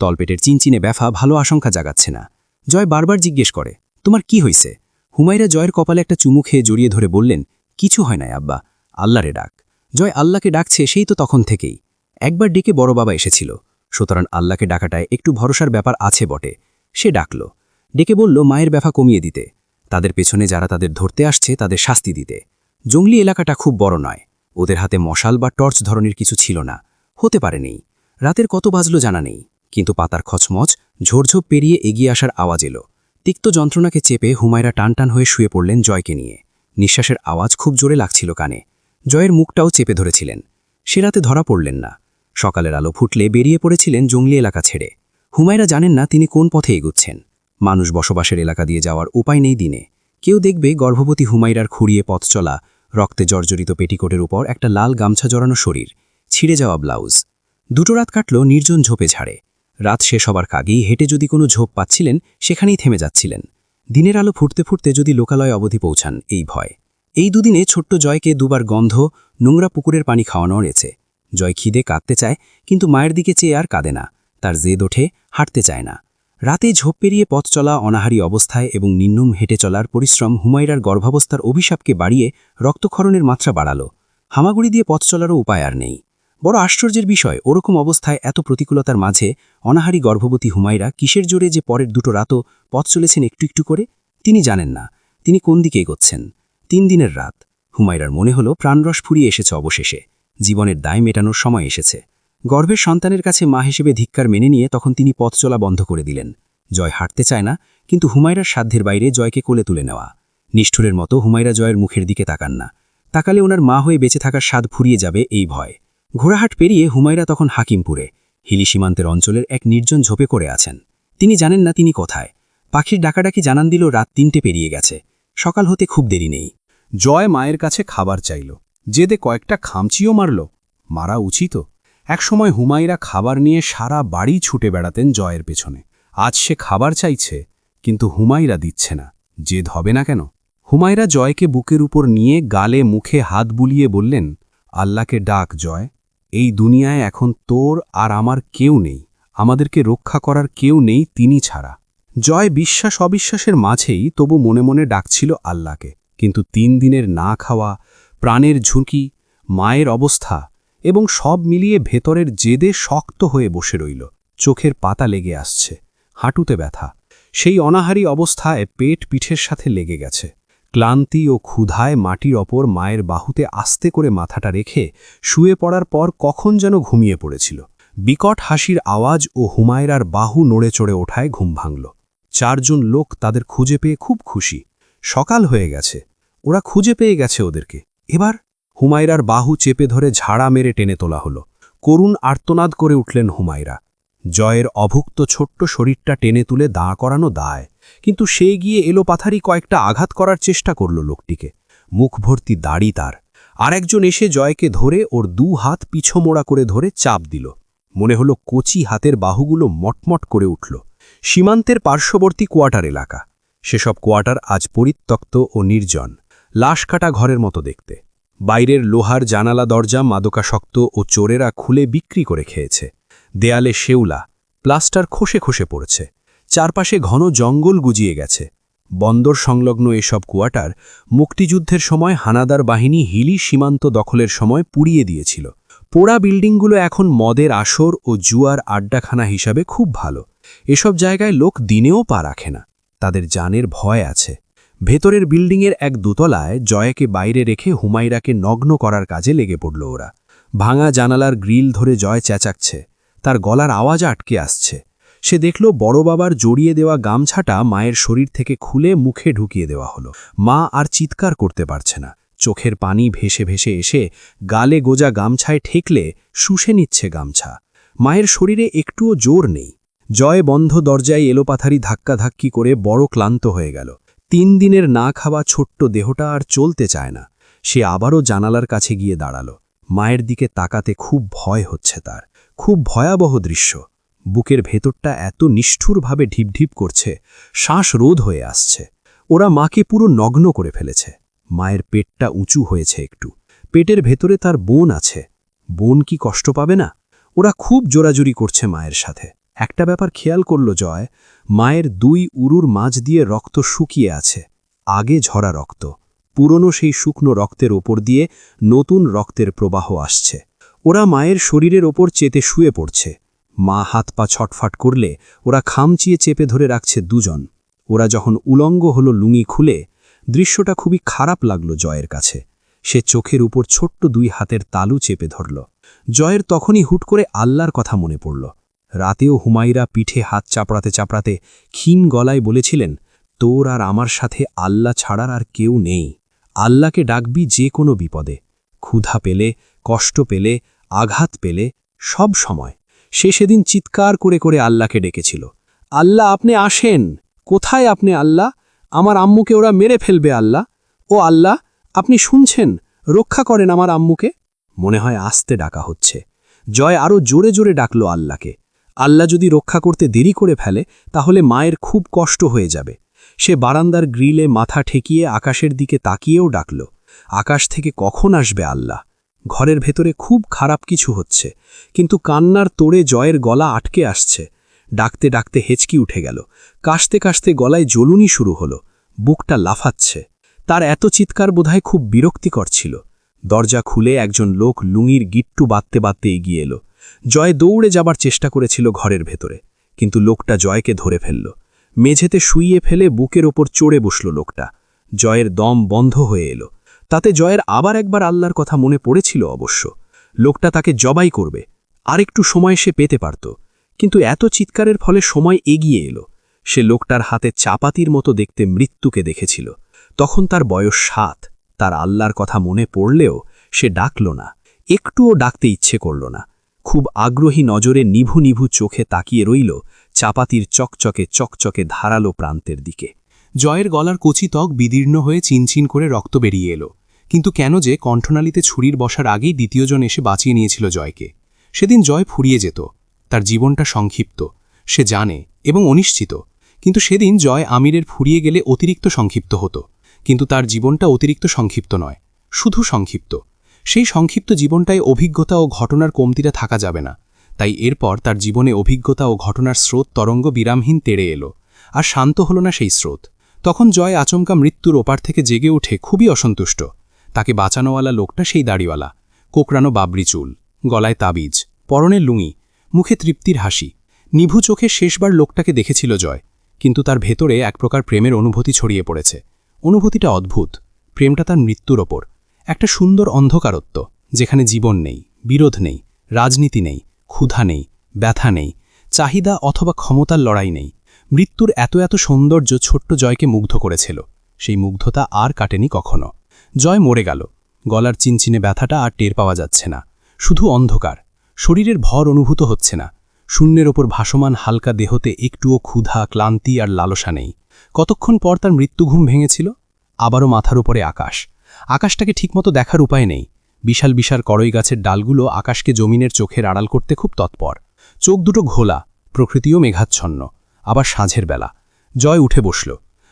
S2: তলপেটের চিনচিনে ব্যথা ভালো আশঙ্কা জাগাচ্ছে না। জয় বারবার জিজ্ঞেস করে, তোমার কি হইছে? হুমাইরা জয়ের কপালে একটা চুমু খেয়ে জড়িয়ে ধরে বললেন, কিছু হয় নাই আব্বা, আল্লাহরে ডাক। জয় আল্লাহকে ডাকছে সেই তো তখন থেকেই। একবার ডেকে বড় বাবা এসেছিল, সুতরাং আল্লাহকে ডাকাটায় একটু ভরসার ব্যাপার আছে বটে। সে ডাকল, ডেকে বলল মায়ের ব্যথা কমিয়ে দিতে, তাদের পেছনে যারা তাদের ধরতে আসছে তাদের শাস্তি দিতে। জঙ্গলি এলাকাটা খুব বড় নয়, ওদের হাতে মশাল বা টর্চ ধরনের কিছু ছিল না, হতে পারে নেই। রাতের কত বাজল জানা নেই, কিন্তু পাতার খচমচ ঝোড়ঝোপ পেরিয়ে এগিয়ে আসার আওয়াজ এলো। তিক্ত যন্ত্রণাকে চেপে হুমায়রা টান টান হয়ে শুয়ে পড়লেন জয়কে নিয়ে। নিঃশ্বাসের আওয়াজ খুব জোরে লাগছিল কানে। জয়ের মুখটাও চেপে ধরেছিলেন। সে রাতে ধরা পড়লেন না। সকালের আলো ফুটলে বেরিয়ে পড়েছিলেন জঙ্গলি এলাকা ছেড়ে। হুমায়রা জানেন না তিনি কোন পথে এগুচ্ছেন। মানুষ বসবাসের এলাকা দিয়ে যাওয়ার উপায় নেই দিনে। কেউ দেখবে গর্ভবতী হুমায়রার খুঁড়িয়ে পথ চলা, রক্তে জর্জরিত পেটিকোটের উপর একটা লাল গামছা জড়ানো শরীর, ছিঁড়ে যাওয়া ব্লাউজ। 2 রাত কাটল নির্জন ঝোপে ঝাড়ে। রাত শেষ হবার আগেই হেঁটে যদি কোনো ঝোপ পাচ্ছিলেন সেখানেই থেমে যাচ্ছিলেন। দিনের আলো ফুটতে ফুটতে যদি লোকালয় অবধি পৌঁছান এই ভয়। এই 2 দিনে ছোট্ট জয়কে 2বার গন্ধ, নোংরা পুকুরের পানি খাওয়ানো হয়েছে। জয় খিদে কাঁদতে চায়, কিন্তু মায়ের দিকে চেয়ে আর কাঁদে না। তার জেদ ওঠে, হাঁটতে চায় না। রাতে ঝোপ পেরিয়ে পথ চলা, অনাহারী অবস্থায় এবং নির্নুম হেঁটে চলার পরিশ্রম হুমায়রার গর্ভাবস্থার অভিশাপকে বাড়িয়ে রক্তক্ষরণের মাত্রা বাড়াল। হামাগুড়ি দিয়ে পথ চলারও উপায় আর নেই। বড় আশ্চর্যের বিষয়, ওরকম অবস্থায় এত প্রতিকূলতার মাঝে অনাহারী গর্ভবতী হুমায়রা কিসের জোরে যে পরের 2 রাতও পথ চলেছেন একটু একটু করে, তিনি জানেন না। তিনি কোন দিকে এগোচ্ছেন। 3 দিনের রাত। হুমায়রার মনে হলো প্রাণরস ফুরিয়ে এসেছে অবশেষে। জীবনের দায় মেটানোর সময় এসেছে। গর্ভের সন্তানের কাছে মা হিসেবে ধিক্কার মেনে নিয়ে তখন তিনি পথ চলা বন্ধ করে দিলেন। জয় হাঁটতে চায় না, কিন্তু হুমায়রার সাধ্যের বাইরে জয়কে কোলে তুলে নেওয়া। নিষ্ঠুরের মতো হুমায়রা জয়ের মুখের দিকে তাকান না। তাকালে ওনার মা হয়ে বেঁচে থাকার স্বাদ ফুরিয়ে যাবে এই ভয়। ঘোড়াহাট পেরিয়ে হুমায়রা তখন হাকিমপুরে, হিলি সীমান্তের অঞ্চলের এক নির্জন ঝোপে করে আছেন। তিনি জানেন না তিনি কোথায়। পাখির ডাকাডাকি জানান দিল রাত 3টে পেরিয়ে গেছে। সকাল হতে খুব দেরি নেই।
S1: জয় মায়ের কাছে খাবার চাইল। জেদে কয়েকটা খামচিও মারল। মারা উচিত। একসময় হুমায়রা খাবার নিয়ে সারা বাড়ি ছুটে বেড়াতেন জয়ের পেছনে। আজ সে খাবার চাইছে, কিন্তু হুমায়রা দিচ্ছে না। জেদ হবে না কেন? হুমায়রা জয়কে বুকের উপর নিয়ে গালে মুখে হাত বুলিয়ে বললেন, আল্লাহকে ডাক জয়। এই দুনিয়ায় এখন তোর আর আমার কেউ নেই। আমাদেরকে রক্ষা করার কেউ নেই তিনি ছাড়া। জয় বিশ্বাস অবিশ্বাসের মাঝেই তবু মনে মনে ডাকছিল আল্লাহকে। কিন্তু 3 দিনের না খাওয়া, প্রাণের ঝুঁকি, মায়ের অবস্থা এবং সব মিলিয়ে ভেতরের জেদে শক্ত হয়ে বসে রইল। চোখের পাতা লেগে আসছে, হাঁটুতে ব্যথা। সেই অনাহারী অবস্থায় পেট পিঠের সাথে লেগে গেছে। ক্লান্তি ও ক্ষুধায় মাটির ওপর মায়ের বাহুতে আস্তে করে মাথাটা রেখে শুয়ে পড়ার পর কখন যেন ঘুমিয়ে পড়েছিল। বিকট হাসির আওয়াজ ও হুমায়রার বাহু নড়ে চড়ে ওঠায় ঘুম ভাঙল। 4 জন লোক তাদের খুঁজে পেয়ে খুব খুশি। সকাল হয়ে গেছে, ওরা খুঁজে পেয়ে গেছে ওদেরকে। এবার হুমায়রার বাহু চেপে ধরে ঝাড়া মেরে টেনে তোলা হলো। করুণ আর্তনাদ করে উঠলেন হুমায়রা। জয়ের অভুক্ত ছোট্ট শরীরটা টেনে তুলে দাঁড় করানো দায়, কিন্তু সে গিয়ে এলোপাথারি কয়েকটা আঘাত করার চেষ্টা করল লোকটিকে। মুখ ভর্তি দাড়ি তার। আরেকজন এসে জয়কে ধরে ওর 2 হাত পিছমোড়া করে ধরে চাপ দিল। মনে হলো কচি হাতের বাহুগুলো মটমট করে উঠল। সীমান্তের পার্শ্ববর্তী কোয়ার্টার এলাকা। সেসব কোয়ার্টার আজ পরিত্যক্ত ও নির্জন, লাশ কাটা ঘরের মতো দেখতে। বাইরের লোহার জানালা দরজা মাদকাসক্ত ও চোরেরা খুলে বিক্রি করে খেয়েছে।
S2: দেয়ালে শেওলা, প্লাস্টার খসে খসে পড়েছে। চারপাশে ঘন জঙ্গল গুজিয়ে গেছে। বন্দর সংলগ্ন এসব কোয়ার্টার মুক্তিযুদ্ধের সময় হানাদার বাহিনী হিলি সীমান্ত দখলের সময় পুড়িয়ে দিয়েছিল। পোড়া বিল্ডিংগুলো এখন মদের আসর ও জুয়ার আড্ডাখানা হিসাবে খুব ভালো। এসব জায়গায় লোক দিনেও পা রাখে না, তাদের জানের ভয় আছে। ভেতরের বিল্ডিংয়ের এক দোতলায় জয়কে বাইরে রেখে হুমায়রাকে নগ্ন করার কাজে লেগে পড়ল ওরা। ভাঙা জানালার গ্রিল ধরে জয় চেঁচাচ্ছে, তার গলার আওয়াজ আটকে আসছে। সে দেখল বড় বাবার জড়িয়ে দেওয়া গামছাটা মায়ের শরীর থেকে খুলে মুখে ঢুকিয়ে দেওয়া হলো। মা আর চিৎকার করতে পারছে না, চোখের পানি ভেসে ভেসে এসে গালে গোজা গামছায় ঠেকলে শুষে নিচ্ছে গামছা। মায়ের শরীরে একটুও জোর নেই। জয় বন্ধ দরজায় এলোপাথারি ধাক্কাধাক্কি করে বড় ক্লান্ত হয়ে গেল। 3 দিনের না খাওয়া ছোট্ট দেহটা আর চলতে চায় না। সে আবারও জানালার কাছে গিয়ে দাঁড়াল। মায়ের দিকে তাকাতে খুব ভয় হচ্ছে তার, খুব ভয়াবহ দৃশ্য। বুকের ভেতরটা এত নিষ্ঠুরভাবে ঢিপঢিপ করছে, শ্বাস রোধ হয়ে আসছে। ওরা মাকে পুরো নগ্ন করে ফেলেছে। মায়ের পেটটা উঁচু হয়েছে একটু। পেটের ভেতরে তার বোন আছে। বোন কি কষ্ট পাবে না? ওরা খুব জোরাজুরি করছে মায়ের সাথে। একটা ব্যাপার খেয়াল করল জয়, মায়ের 2 উরুর মাঝ দিয়ে রক্ত শুকিয়ে আছে, আগে ঝরা রক্ত। পুরনো সেই শুকনো রক্তের ওপর দিয়ে নতুন রক্তের প্রবাহ আসছে। ওরা মায়ের শরীরের ওপর চেতে শুয়ে পড়ছে। মা হাত পা ছটফাট করলে ওরা খামচিয়ে চেপে ধরে রাখছে দুজন। ওরা যখন উলঙ্গ হলো লুঙ্গি খুলে, দৃশ্যটা খুবই খারাপ লাগলো জয়ের কাছে। সে চোখের উপর ছোট্ট 2 হাতের তালু চেপে ধরল। জয়ের তখনই হুট করে আল্লাহর কথা মনে পড়ল। রাতেও হুমায়রা পিঠে হাত চাপড়াতে চাপড়াতে ক্ষীণ গলায় বলেছিলেন, তোর আর আমার সাথে আল্লাহ ছাড়ার আর কেউ নেই। আল্লাহকে ডাকবি যে কোনো বিপদে, ক্ষুধা পেলে, কষ্ট পেলে, আঘাত পেলে, সব সময়। সে সেদিন চিৎকার করে করে আল্লাহকে ডেকেছিল, আল্লাহ আপনি আসেন, কোথায় আপনি আল্লাহ? আমার আম্মুকে ওরা মেরে ফেলবে আল্লাহ। ও আল্লাহ, আপনি শুনছেন, রক্ষা করেন আমার আম্মুকে। মনে হয় আস্তে ডাকা হচ্ছে। জয় আরও জোরে জোরে ডাকল আল্লাহকে। আল্লাহ যদি রক্ষা করতে দেরি করে ফেলে তাহলে মায়ের খুব কষ্ট হয়ে যাবে। সে বারান্দার গ্রিলে মাথা ঠেকিয়ে আকাশের দিকে তাকিয়েও ডাকল, আকাশ থেকে কখন আসবে আল্লাহ? ঘরের ভেতরে খুব খারাপ কিছু হচ্ছে, কিন্তু কান্নার তোড়ে জয়ের গলা আটকে আসছে। ডাকতে ডাকতে হেঁচকি উঠে গেল, কাশতে কাশতে গলায় জ্বলুনি শুরু হলো, বুকটা লাফাচ্ছে। তার এত চিৎকার বোধহয় খুব বিরক্তিকর ছিল। দরজা খুলে একজন লোক লুঙ্গির গিট্টু বাঁধতে বাঁধতে এগিয়ে এলো। জয় দৌড়ে যাবার চেষ্টা করেছিল ঘরের ভেতরে, কিন্তু লোকটা জয়কে ধরে ফেলল। মেঝেতে শুইয়ে ফেলে বুকের ওপর চড়ে বসল লোকটা। জয়ের দম বন্ধ হয়ে এলো। তাতে জয়ের আবার একবার আল্লাহর কথা মনে পড়েছিল অবশ্য। লোকটা তাকে জবাই করবে, আরেকটু সময় সে পেতে পারত। কিন্তু এত চিৎকারের ফলে সময় এগিয়ে এলো। সে লোকটার হাতে চাপাতির মতো দেখতে মৃত্যুকে দেখেছিল। তখন তার বয়স 7। তার আল্লাহর কথা মনে পড়লেও সে ডাকল না, একটুও ডাকতে ইচ্ছে করল না। খুব আগ্রহী নজরে নিভু নিভু চোখে তাকিয়ে রইল চাপাতির চকচকে চকচকে ধারালো প্রান্তের দিকে।
S1: জয়ের গলার কচি ত্বক বিদীর্ণ হয়ে চিনচিন করে রক্ত বেরিয়ে এলো। কিন্তু কেন যে কণ্ঠনালীতে ছুরির বসার আগেই দ্বিতীয়জন এসে বাঁচিয়ে নিয়েছিল জয়কে। সেদিন জয় ফুরিয়ে যেত, তার জীবনটা সংক্ষিপ্ত, সে জানে, এবং অনিশ্চিত। কিন্তু সেদিন জয় আমিরের ফুরিয়ে গেলে অতিরিক্ত সংক্ষিপ্ত হতো। কিন্তু তার জীবনটা অতিরিক্ত সংক্ষিপ্ত নয়, শুধু সংক্ষিপ্ত। সেই সংক্ষিপ্ত জীবনটায় অভিজ্ঞতা ও ঘটনার কমতিটা থাকা যাবে না। তাই এরপর তার জীবনে অভিজ্ঞতা ও ঘটনার স্রোত তরঙ্গ বিরামহীন তেড়ে এলো, আর শান্ত হল না সেই স্রোত। তখন জয় আচমকা মৃত্যুর ওপার থেকে জেগে ওঠে, খুবই অসন্তুষ্ট। তাকে বাঁচানোওয়ালা লোকটা সেই দাড়িওয়ালা, কোকড়ানো বাবরি চুল, গলায় তাবিজ, পরনের লুঙ্গি, মুখে তৃপ্তির হাসি। নিভু চোখে শেষবার লোকটাকে দেখেছিল জয়, কিন্তু তার ভেতরে এক প্রকার প্রেমের অনুভূতি ছড়িয়ে পড়েছে। অনুভূতিটা অদ্ভুত। প্রেমটা তার মৃত্যুর ওপর, একটা সুন্দর অন্ধকারত্ব, যেখানে জীবন নেই, বিরোধ নেই, রাজনীতি নেই, ক্ষুধা নেই, ব্যথা নেই, চাহিদা অথবা ক্ষমতার লড়াই নেই। মৃত্যুর এত এত সৌন্দর্য ছোট্ট জয়কে মুগ্ধ করেছিল। সেই মুগ্ধতা আর কাটেনি কখনো। জয় মরে গেল। গলার চিনচিনে ব্যথাটা আর টের পাওয়া যাচ্ছে না, শুধু অন্ধকার। শরীরের ভর অনুভূত হচ্ছে না। শূন্যের ওপর ভাসমান হালকা দেহতে একটুও ক্ষুধা, ক্লান্তি আর লালসা নেই। কতক্ষণ পর তার মৃত্যুঘুম ভেঙেছিল। আবারও মাথার উপরে আকাশ। আকাশটাকে ঠিকমতো দেখার উপায় নেই। বিশাল বিশাল কড়ই গাছের ডালগুলো আকাশকে জমিনের চোখের আড়াল করতে খুব তৎপর। চোখ দুটো ঘোলা, প্রকৃতিও মেঘাচ্ছন্ন। আবার সাঁঝের বেলা। জয় উঠে বসল।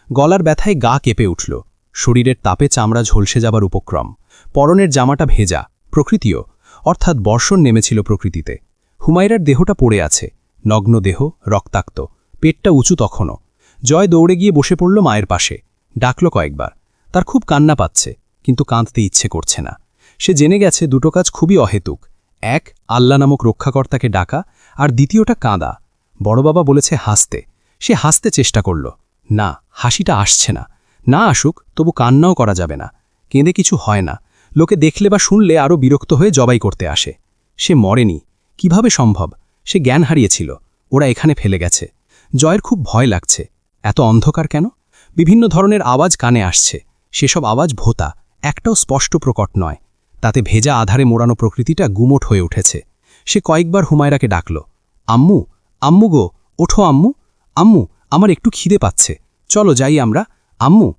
S1: গলার ব্যথায় গা কেঁপে উঠল। শরীরের তাপে চামড়া ঝলসে যাবার উপক্রম। পরনের জামাটা ভেজা, প্রকৃতিও, অর্থাৎ বর্ষণ নেমেছিল প্রকৃতিতে। হুমায়রার দেহটা পড়ে আছে, নগ্ন দেহ, রক্তাক্ত, পেটটা উঁচু তখনও। জয় দৌড়ে গিয়ে বসে পড়ল মায়ের পাশে, ডাকল কয়েকবার। তার খুব কান্না পাচ্ছে, কিন্তু কাঁদতে ইচ্ছে করছে না। সে জেনে গেছে দুটো কাজ খুবই অহেতুক। এক, আল্লাহ নামক রক্ষাকর্তাকে ডাকা, আর দ্বিতীয়টা কাঁদা। বড় বাবা বলেছে হাসতে। সে হাসতে চেষ্টা করল। না, হাসিটা আসছে না। না আসুক, তবু কান্নাও করা যাবে না। কেঁদে কিছু হয় না। লোকে দেখলে বা শুনলে আরও বিরক্ত হয়ে জবাই করতে আসে। সে মরেনি। কিভাবে সম্ভব? সে জ্ঞান হারিয়েছিল। ওরা এখানে ফেলে গেছে। জয়ের খুব ভয় লাগছে। এত অন্ধকার কেন? বিভিন্ন ধরনের আওয়াজ কানে আসছে। সেসব আওয়াজ ভোতা, একটাও স্পষ্ট প্রকট নয়। তাতে ভেজা আধারে মোড়ানো প্রকৃতিটা গুমোট হয়ে উঠেছে। সে কয়েকবার হুমায়রাকে ডাকল। আম্মু, আম্মু গো, ওঠো আম্মু, আম্মু, আমার একটু খিদে পাচ্ছে, চলো যাই আমরা, আম্মু।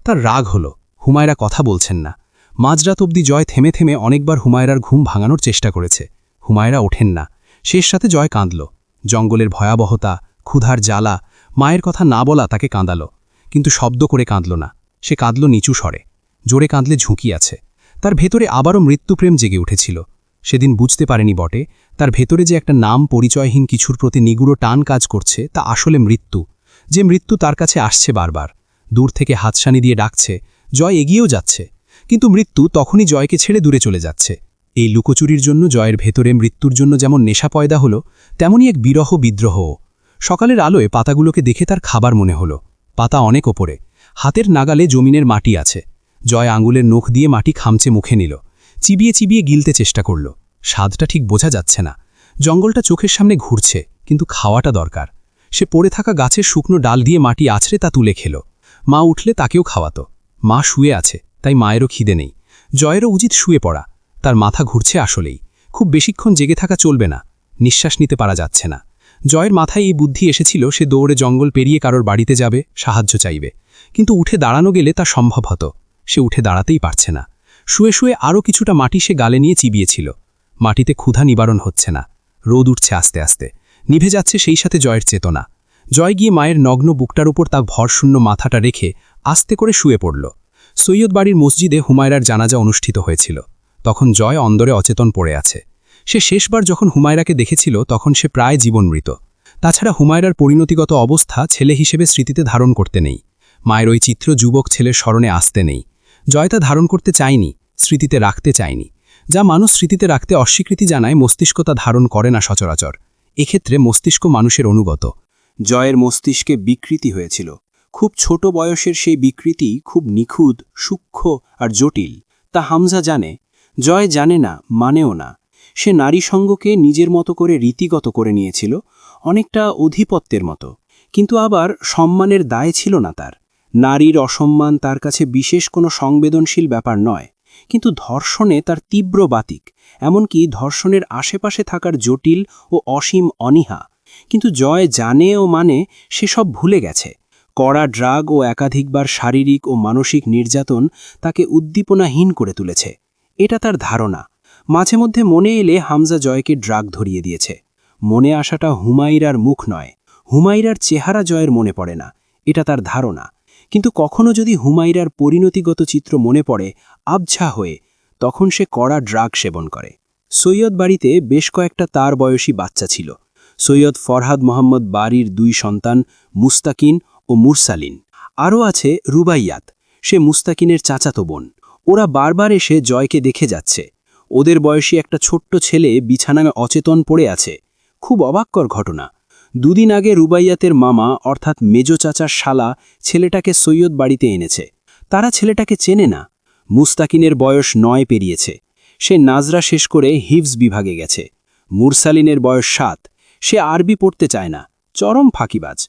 S1: তার রাগ হলো, হুমায়রা কথা বলছেন না। মাঝরাত অবধি জয় থেমে থেমে অনেকবার হুমায়রার ঘুম ভাঙানোর চেষ্টা করেছে। হুমায়রা ওঠেন না। শেষ রাতে জয় কাঁদল। জঙ্গলের ভয়াবহতা, ক্ষুধার জ্বালা, মায়ের কথা না বলা তাকে কাঁদালো। কিন্তু শব্দ করে কাঁদল না। সে কাঁদল নিচু স্বরে। জোরে কাঁদলে ঝুঁকি আছে। তার ভেতরে আবারও মৃত্যুপ্রেম জেগে উঠেছিল। সেদিন বুঝতে পারেনি বটে, তার ভেতরে যে একটা নাম পরিচয়হীন কিছুর প্রতি নিগুড়ো টান কাজ করছে, তা আসলে মৃত্যু। যে মৃত্যু তার কাছে আসছে বারবার, দূর থেকে হাতছানি দিয়ে ডাকছে। জয় এগিয়েও যাচ্ছে, কিন্তু মৃত্যু তখনই জয়কে ছেড়ে দূরে চলে যাচ্ছে। এই লুকোচুরির জন্য জয়ের ভেতরে মৃত্যুর জন্য যেমন নেশা পয়দা হলো, তেমনই এক বিরহ বিদ্রোহও। সকালের আলোয় পাতাগুলোকে দেখে তার খাবার মনে হলো। পাতা অনেক ওপরে, হাতের নাগালে জমিনের মাটি আছে। জয় আঙুলের নখ দিয়ে মাটি খামচে মুখে নিল। চিবিয়ে চিবিয়ে গিলতে চেষ্টা করল। স্বাদটা ঠিক বোঝা যাচ্ছে না। জঙ্গলটা চোখের সামনে ঘুরছে, কিন্তু খাওয়াটা দরকার। সে পড়ে থাকা গাছের শুকনো ডাল দিয়ে মাটি আছড়ে তা তুলে খেল। মা উঠলে তাকেও খাওয়াতো। মা শুয়ে আছে, তাই মায়েরও খিদে নেই। জয়েরও উচিত শুয়ে পড়া। তার মাথা ঘুরছে আসলেই। খুব বেশিক্ষণ জেগে থাকা চলবে না। নিঃশ্বাস নিতে পারা যাচ্ছে না। জয়ের মাথায় এই বুদ্ধি এসেছিল, সে দৌড়ে জঙ্গল পেরিয়ে কারোর বাড়িতে যাবে, সাহায্য চাইবে। কিন্তু উঠে দাঁড়ানো গেলে তা সম্ভব হতো। সে উঠে দাঁড়াতেই পারছে না। শুয়ে শুয়ে আরও কিছুটা মাটি সে গালে নিয়ে চিবিয়েছিল। মাটিতে ক্ষুধা নিবারণ হচ্ছে না। রোদ উঠছে আস্তে আস্তে। নিভে যাচ্ছে সেই সাথে জয়ের চেতনা। জয় গিয়ে মায়ের নগ্ন বুকটার উপর তার ভরশূন্য মাথাটা রেখে আস্তে করে শুয়ে পড়ল। সৈয়দ বাড়ির মসজিদে হুমায়রার জানাজা অনুষ্ঠিত হয়েছিল। তখন জয় অন্দরে অচেতন পড়ে আছে। সে শেষবার যখন হুমায়রাকে দেখেছিল তখন সে প্রায় জীবনমৃত। তাছাড়া হুমায়রার পরিণতিগত অবস্থা ছেলে হিসেবে স্মৃতিতে ধারণ করতে নেই। মায়ের ওই চিত্র যুবক ছেলের স্মরণে আসতে নেই। জয় তা ধারণ করতে চায়নি, স্মৃতিতে রাখতে চায়নি। যা মানুষ স্মৃতিতে রাখতে অস্বীকৃতি জানায়, মস্তিষ্ক তা ধারণ করে না সচরাচর। এক্ষেত্রে মস্তিষ্ক মানুষের অনুগত।
S2: জয়ের মস্তিষ্কে বিকৃতি হয়েছিল। খুব ছোট বয়সের সেই বিকৃতি খুব নিখুঁত, সূক্ষ্ম আর জটিল। তা হামজা জানে। জয় জানে না, মানেও না। সে নারী সঙ্গকে নিজের মতো করে রীতিগত করে নিয়েছিল, অনেকটা অধিপত্যের মতো। কিন্তু আবার সম্মানের দায় ছিল না তার। নারীর অসম্মান তার কাছে বিশেষ কোনো সংবেদনশীল ব্যাপার নয়। কিন্তু ধর্ষণে তার তীব্র বাতিক, এমনকি ধর্ষণের আশেপাশে থাকার জটিল ও অসীম অনীহা। কিন্তু জয় জানে ও মানে সেসব ভুলে গেছে। কড়া ড্রাগ ও একাধিকবার শারীরিক ও মানসিক নির্যাতন তাকে উদ্দীপনাহীন করে তুলেছে। এটা তার ধারণা। মাঝে মধ্যে মনে এলে হামজা জয়কে ড্রাগ ধরিয়ে দিয়েছে। মনে আসাটা হুমায়রার মুখ নয়, হুমায়রার চেহারা জয়ের মনে পড়ে না, এটা তার ধারণা। কিন্তু কখনো যদি হুমায়রার পরিণতিগত চিত্র মনে পড়ে আবছা হয়ে, তখন সে কড়া ড্রাগ সেবন করে। সৈয়দ বাড়িতে বেশ কয়েকটা তার বয়সী বাচ্চা ছিল। সৈয়দ ফরহাদ মোহাম্মদ বাড়ির 2 সন্তান মুস্তাকিন ও মুরসালিন। আরও আছে রুবাইয়াত, সে মুস্তাকিনের চাচাতো বোন। ওরা বারবার এসে জয়কে দেখে যাচ্ছে। ওদের বয়সী একটা ছোট্ট ছেলে বিছানায় অচেতন পড়ে আছে। খুব অবাক্কর ঘটনা। 2 দিন আগে রুবাইয়াতের মামা অর্থাৎ মেজো চাচার শালা ছেলেটাকে সৈয়দ বাড়িতে এনেছে। তারা ছেলেটাকে চেনে না। মুস্তাকিনের বয়স 9 পেরিয়েছে। সে নাজরা শেষ করে হিফজ বিভাগে গেছে। মুরসালিনের বয়স 7। সে আরবি পড়তে চায় না, চরম ফাঁকিবাজ।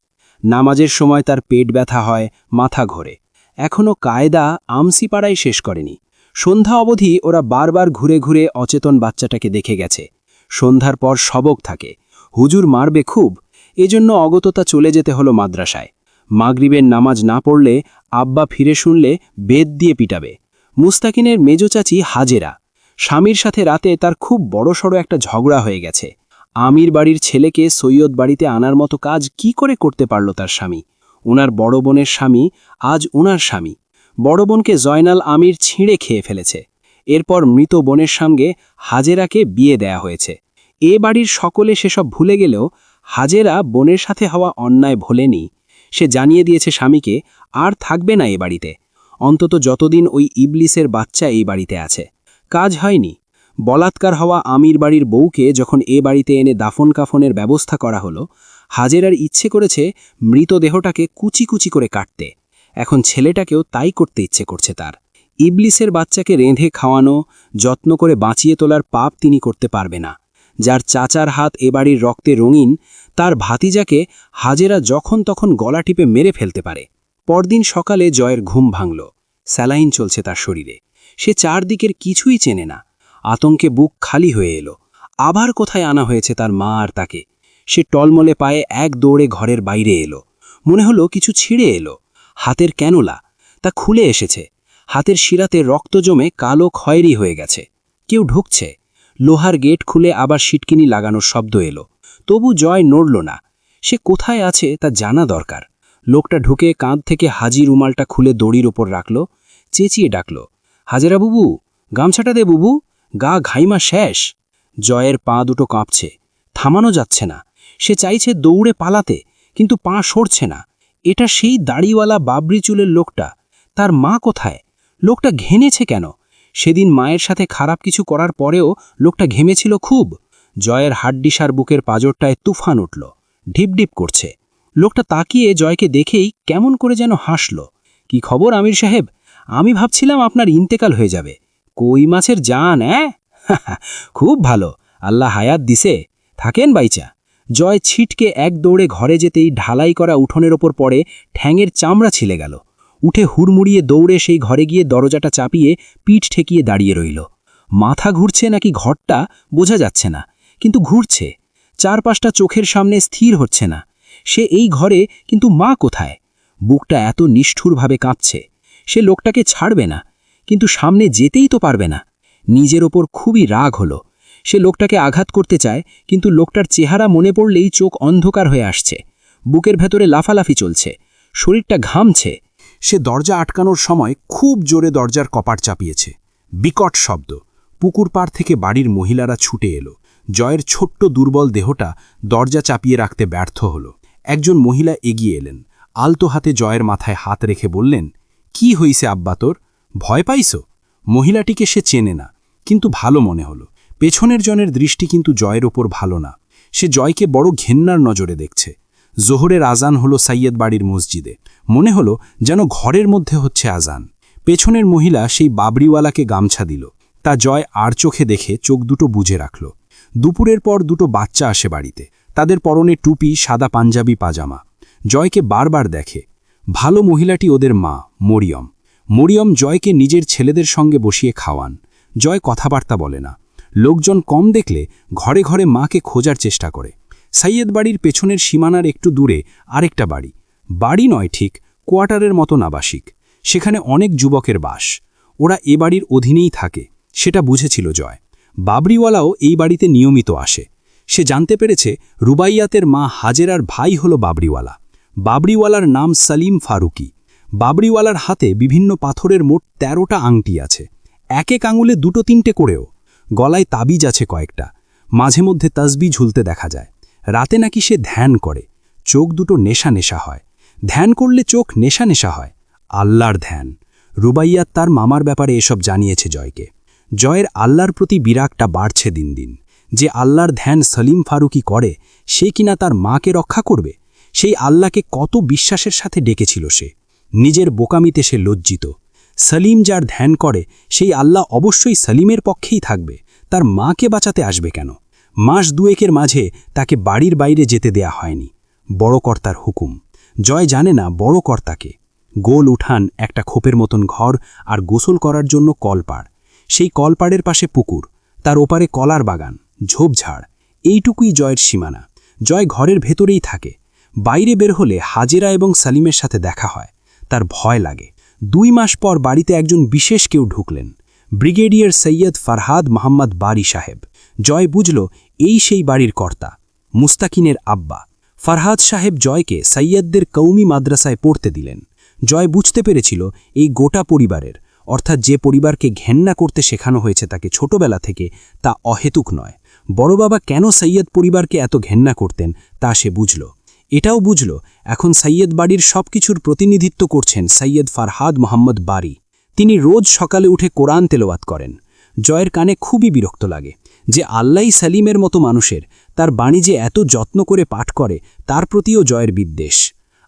S2: নামাজের সময় তার পেট ব্যথা হয়, মাথা ঘোরে। এখনও কায়দা আমসিপাড়াই শেষ করেনি। সন্ধ্যা অবধি ওরা বারবার ঘুরে ঘুরে অচেতন বাচ্চাটাকে দেখে গেছে। সন্ধ্যার পর সবক থাকে, হুজুর মারবে খুব, এজন্য অগত্যা চলে যেতে হলো মাদ্রাসায়। মাগরিবের নামাজ না পড়লে আব্বা ফিরে শুনলে বেদ দিয়ে পিটাবে। মুস্তাকিনের মেজো চাচি হাজেরা, স্বামীর সাথে রাতে তার খুব বড়সড় একটা ঝগড়া হয়ে গেছে। আমির বাড়ির ছেলেকে সৈয়দ বাড়িতে আনার মতো কাজ কি করে করতে পারল তার স্বামী? ওনার বড় বোনের স্বামী আজ ওনার স্বামী। বড় বোনকে জয়নাল আমির ছিঁড়ে খেয়ে ফেলেছে। এরপর মৃত বোনের সঙ্গে হাজেরাকে বিয়ে দেয়া হয়েছে।
S3: এ বাড়ির সকলে সেসব ভুলে গেলেও হাজেরা বোনের সাথে হওয়া অন্যায় ভোলেনি। সে জানিয়ে দিয়েছে স্বামীকে আর থাকবে না এ বাড়িতে, অন্তত যতদিন ওই ইবলিসের বাচ্চা এই বাড়িতে আছে। কাজ হয়নি। বলাৎকার হওয়া আমির বাড়ির বউকে যখন এ বাড়িতে এনে দাফন কাফনের ব্যবস্থা করা হলো, হাজেরার ইচ্ছে করেছে মৃতদেহটাকে কুচি কুচি করে কাটতে। এখন ছেলেটাকেও তাই করতে ইচ্ছে করছে তার। ইবলিসের বাচ্চাকে রেঁধে খাওয়ানো, যত্ন করে বাঁচিয়ে তোলার পাপ তিনি করতে পারবে না। যার চাচার হাত এ বাড়ির রক্তে রঙিন, তার ভাতিজাকে হাজেরা যখন তখন গলা টিপে মেরে ফেলতে পারে। পরদিন সকালে জয়ের ঘুম ভাঙল। স্যালাইন চলছে তার শরীরে। সে চারদিকের কিছুই চেনে না। আতঙ্কে বুক খালি হয়ে এলো। আবার কোথায় আনা হয়েছে তার মা আর তাকে? সে টলমলে পায়ে এক দৌড়ে ঘরের বাইরে এলো। মনে হলো কিছু ছিঁড়ে এলো। হাতের ক্যানুলা তা খুলে এসেছে। হাতের শিরাতে রক্ত জমে কালো খয়েরি হয়ে গেছে। কেউ ঢুকছে। লোহার গেট খুলে আবার সিটকিনি লাগানোর শব্দ এলো। তবু জয় নড়ল না। সে কোথায় আছে তা জানা দরকার। লোকটা ঢুকে কাঁধ থেকে হাজি রুমালটা খুলে দড়ির ওপর রাখল। চেঁচিয়ে ডাকল, হাজেরা বুবু, গামছাটা দে বুবু, গা ঘাইমা শেষ। জয়ের পা দুটো কাঁপছে। থামানো যাচ্ছে না। সে চাইছে দৌড়ে পালাতে, কিন্তু পা সরছে না। এটা সেই দাড়িওয়ালা বাবরি চুলের লোকটা। তার মা কোথায়? লোকটা ঘেনেছে কেন? সেদিন মায়ের সাথে খারাপ কিছু করার পরেও লোকটা ঘেমেছিল খুব। জয়ের হাড্ডিসার বুকের পাঁজরটায় তুফান উঠল। ঢিপঢিপ করছে। লোকটা তাকিয়ে জয়কে দেখেই কেমন করে যেন হাসল। কি খবর আমির সাহেব? আমি ভাবছিলাম আপনার ইন্তেকাল হয়ে যাবে। কই মাছের জান, খুব ভালো, আল্লাহ হায়াত দিছে, থাকেন বাইচা। জয় ছিটকে এক দৌড়ে ঘরে যেতেই ঢালাই করা উঠোনের ওপর পড়ে ঠ্যাঙের চামড়া ছিলে গেল। উঠে হুড়মুড়িয়ে দৌড়ে সেই ঘরে গিয়ে দরজাটা চাপিয়ে পিঠ ঠেকিয়ে দাঁড়িয়ে রইল। মাথা ঘুরছে নাকি ঘরটা বোঝা যাচ্ছে না, কিন্তু ঘুরছে। চারপাশটা চোখের সামনে স্থির হচ্ছে না। সে এই ঘরে, কিন্তু মা কোথায়? বুকটা এত নিষ্ঠুরভাবে কাঁপছে। সে লোকটাকে ছাড়বে না, কিন্তু সামনে যেতেই তো পারবে না। নিজের ওপর খুবই রাগ হলো। সে লোকটাকে আঘাত করতে চায়, কিন্তু লোকটার চেহারা মনে পড়লেই চোখ অন্ধকার হয়ে আসছে। বুকের ভেতরে লাফালাফি চলছে, শরীরটা ঘামছে।
S1: সে দরজা আটকানোর সময় খুব জোরে দরজার কপাট চাপিয়েছে। বিকট শব্দ। পুকুর পাড় থেকে বাড়ির মহিলারা ছুটে এলো। জয়ের ছোট্ট দুর্বল দেহটা দরজা চাপিয়ে রাখতে ব্যর্থ হল। একজন মহিলা এগিয়ে এলেন। আলতো হাতে জয়ের মাথায় হাত রেখে বললেন, কি হইছে আব্বা তোর? ভয় পাইছ? মহিলাটিকে সে চেনে না, কিন্তু ভালো মনে হলো। পেছনের জনের দৃষ্টি কিন্তু জয়ের ওপর ভালো না। সে জয়কে বড় ঘেন্নার নজরে দেখছে। জোহরের আজান হলো সাইয়্যদ বাড়ির মসজিদে। মনে হলো যেন ঘরের মধ্যে হচ্ছে আজান। পেছনের মহিলা সেই বাবরিওয়ালাকে গামছা দিল। তা জয় আর চোখে দেখে চোখ দুটো বুজে রাখল। দুপুরের পর দুটো বাচ্চা আসে বাড়িতে। তাদের পরনে টুপি, সাদা পাঞ্জাবি পাজামা। জয়কে বারবার দেখে। ভালো মহিলাটি ওদের মা, মরিয়ম। মরিয়ম জয়কে নিজের ছেলেদের সঙ্গে বসিয়ে খাওয়ান। জয় কথাবার্তা বলে না। লোকজন কম দেখলে ঘরে ঘরে মাকে খোঁজার চেষ্টা করে। সাইয়্যদ বাড়ির পেছনের সীমানার একটু দূরে আরেকটা বাড়ি। বাড়ি নয় ঠিক, কোয়ার্টারের মতো আবাসিক। সেখানে অনেক যুবকের বাস। ওরা এ বাড়ির অধীনেই থাকে, সেটা বুঝেছিল জয়। বাবরিওয়ালাও এই বাড়িতে নিয়মিত আসে। সে জানতে পেরেছে রুবাইয়াতের মা হাজেরার ভাই হল বাবরিওয়ালা। বাবরিওয়ালার নাম সালিম ফারুকি। বাবরিওয়ালার হাতে বিভিন্ন পাথরের মোট ১৩টা আংটি আছে, এক এক আঙুলে ২-৩টে করেও। গলায় তাবিজ আছে কয়েকটা। মাঝে মধ্যে তসবি ঝুলতে দেখা যায়। রাতে নাকি সে ধ্যান করে। চোখ দুটো নেশা নেশা হয়। ধ্যান করলে চোখ নেশা নেশা হয়। আল্লাহর ধ্যান। রুবাইয়াত তার মামার ব্যাপারে এসব জানিয়েছে জয়কে। জয়ের আল্লাহর প্রতি বিরাগটা বাড়ছে দিন দিন। যে আল্লাহর ধ্যান সলিম ফারুকি করে, সে কিনা তার মাকে রক্ষা করবে। সেই আল্লাহকে কত বিশ্বাসের সাথে ডেকেছিল সে। নিজের বোকামিতে সে লজ্জিত। সলিম যার ধ্যান করে, সেই আল্লাহ অবশ্যই সলিমের পক্ষেই থাকবে। তার মাকে বাঁচাতে আসবে কেন? মাস দুয়েকের মাঝে তাকে বাড়ির বাইরে যেতে দেয়া হয়নি। বড় কর্তার হুকুম। জয় জানে না বড় কর্তাকে। গোল উঠান, একটা খোপের মতন ঘর, আর গোসল করার জন্য কলপাড়। সেই কলপাড়ের পাশে পুকুর, তার ওপারে কলার বাগান, ঝোপঝাড়। এইটুকুই জয়ের সীমানা। জয় ঘরের ভেতরেই থাকে। বাইরে বের হলে হাজেরা এবং সালিমের সাথে দেখা হয়। তার ভয় লাগে। 2 মাস পর বাড়িতে একজন বিশেষ কেউ ঢুকলেন। ব্রিগেডিয়ার সৈয়দ ফরহাদ মোহাম্মদ বারি সাহেব। জয় বুঝল এই সেই বাড়ির কর্তা, মুস্তাকিনের আব্বা। ফরহাদ সাহেব জয়কে সৈয়দদের কৌমি মাদ্রাসায় পড়তে দিলেন। জয় বুঝতে পেরেছিল এই গোটা পরিবারের, অর্থাৎ যে পরিবারকে ঘেন্না করতে শেখানো হয়েছে তাকে ছোটবেলা থেকে, তা অহেতুক নয়,
S3: বড় বাবা কেন সৈয়দ পরিবারকে এত ঘেন্না করতেন তা সে বুঝল। এটাও বুঝল এখন সৈয়দ বাড়ির সবকিছুর প্রতিনিধিত্ব করছেন সৈয়দ ফারহাদ মোহাম্মদ বারি। তিনি রোজ সকালে উঠে কোরআন তেলাওয়াত করেন। জয়ের কানে খুবই বিরক্ত লাগে যে আল্লাহ সালিমের মতো মানুষের তার বাণী যে এত যত্ন করে পাঠ করে তার প্রতিও জয়ের বিদ্বেষ।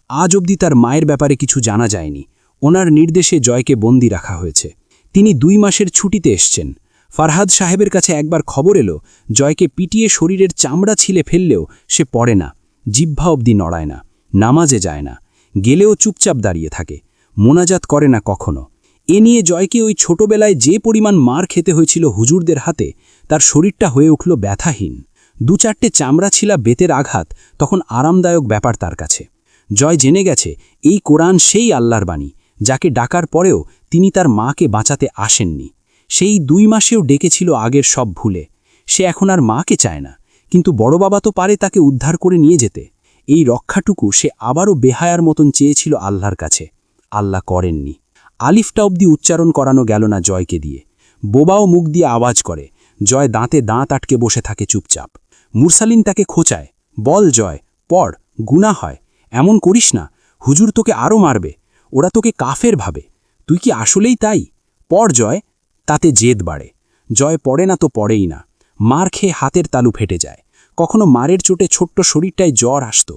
S3: আজ অবধি তার মায়ের ব্যাপারে কিছু জানা যায়নি। ওনার নির্দেশে জয়কে বন্দি রাখা হয়েছে। তিনি 2 মাসের ছুটিতে এসছেন। ফারহাদ সাহেবের কাছে একবার খবর এলো জয়কে পিটিয়ে শরীরের চামড়া ছিলে ফেললেও সে পড়ে না, জিহ্বা অবধি নড়ায় না, নামাজে যায় না, গেলেও চুপচাপ দাঁড়িয়ে থাকে, মোনাজাত করে না কখনো। এ নিয়ে জয়কে ওই ছোটবেলায় যে পরিমাণ মার খেতে হয়েছিল হুজুরদের হাতে, তার শরীরটা হয়ে উঠল ব্যথাহীন। 2-4টে চামড়া ছিলা বেতের আঘাত তখন আরামদায়ক ব্যাপার তার কাছে। জয় জেনে গেছে এই কোরআন সেই আল্লাহর বাণী যাকে ডাকার পরেও তিনি তার মাকে বাঁচাতে আসেননি। সেই 2 মাসেও ডেকেছিল আগের সব ভুলে। সে এখন আর মাকে চায় না, কিন্তু বড় বাবা তো পারে তাকে উদ্ধার করে নিয়ে যেতে। এই রক্ষাটুকু সে আবারও বেহায়ার মতন চেয়েছিল আল্লাহর কাছে। আল্লাহ করেননি। আলিফটা অবধি উচ্চারণ করানো গেল না জয়কে দিয়ে। বোবাও মুখ দিয়ে আওয়াজ করে। জয় দাঁতে দাঁত আটকে বসে থাকে চুপচাপ। মুরসালিন তাকে খোঁচায়, বল জয়, পড়, গুনাহ হয়, এমন করিস না, হুজুর তোকে আরও মারবে, ওরা তোকে কাফের ভাবে, তুই কি আসলেই তাই? পড় জয়। তাতে জেদ বাড়ে। জয় পড়ে না তো পড়েই না। মার খেয়ে হাতের তালু ফেটে যায়। কখনো মারের চোটে ছোট্ট শরীরটায় জ্বর আসত,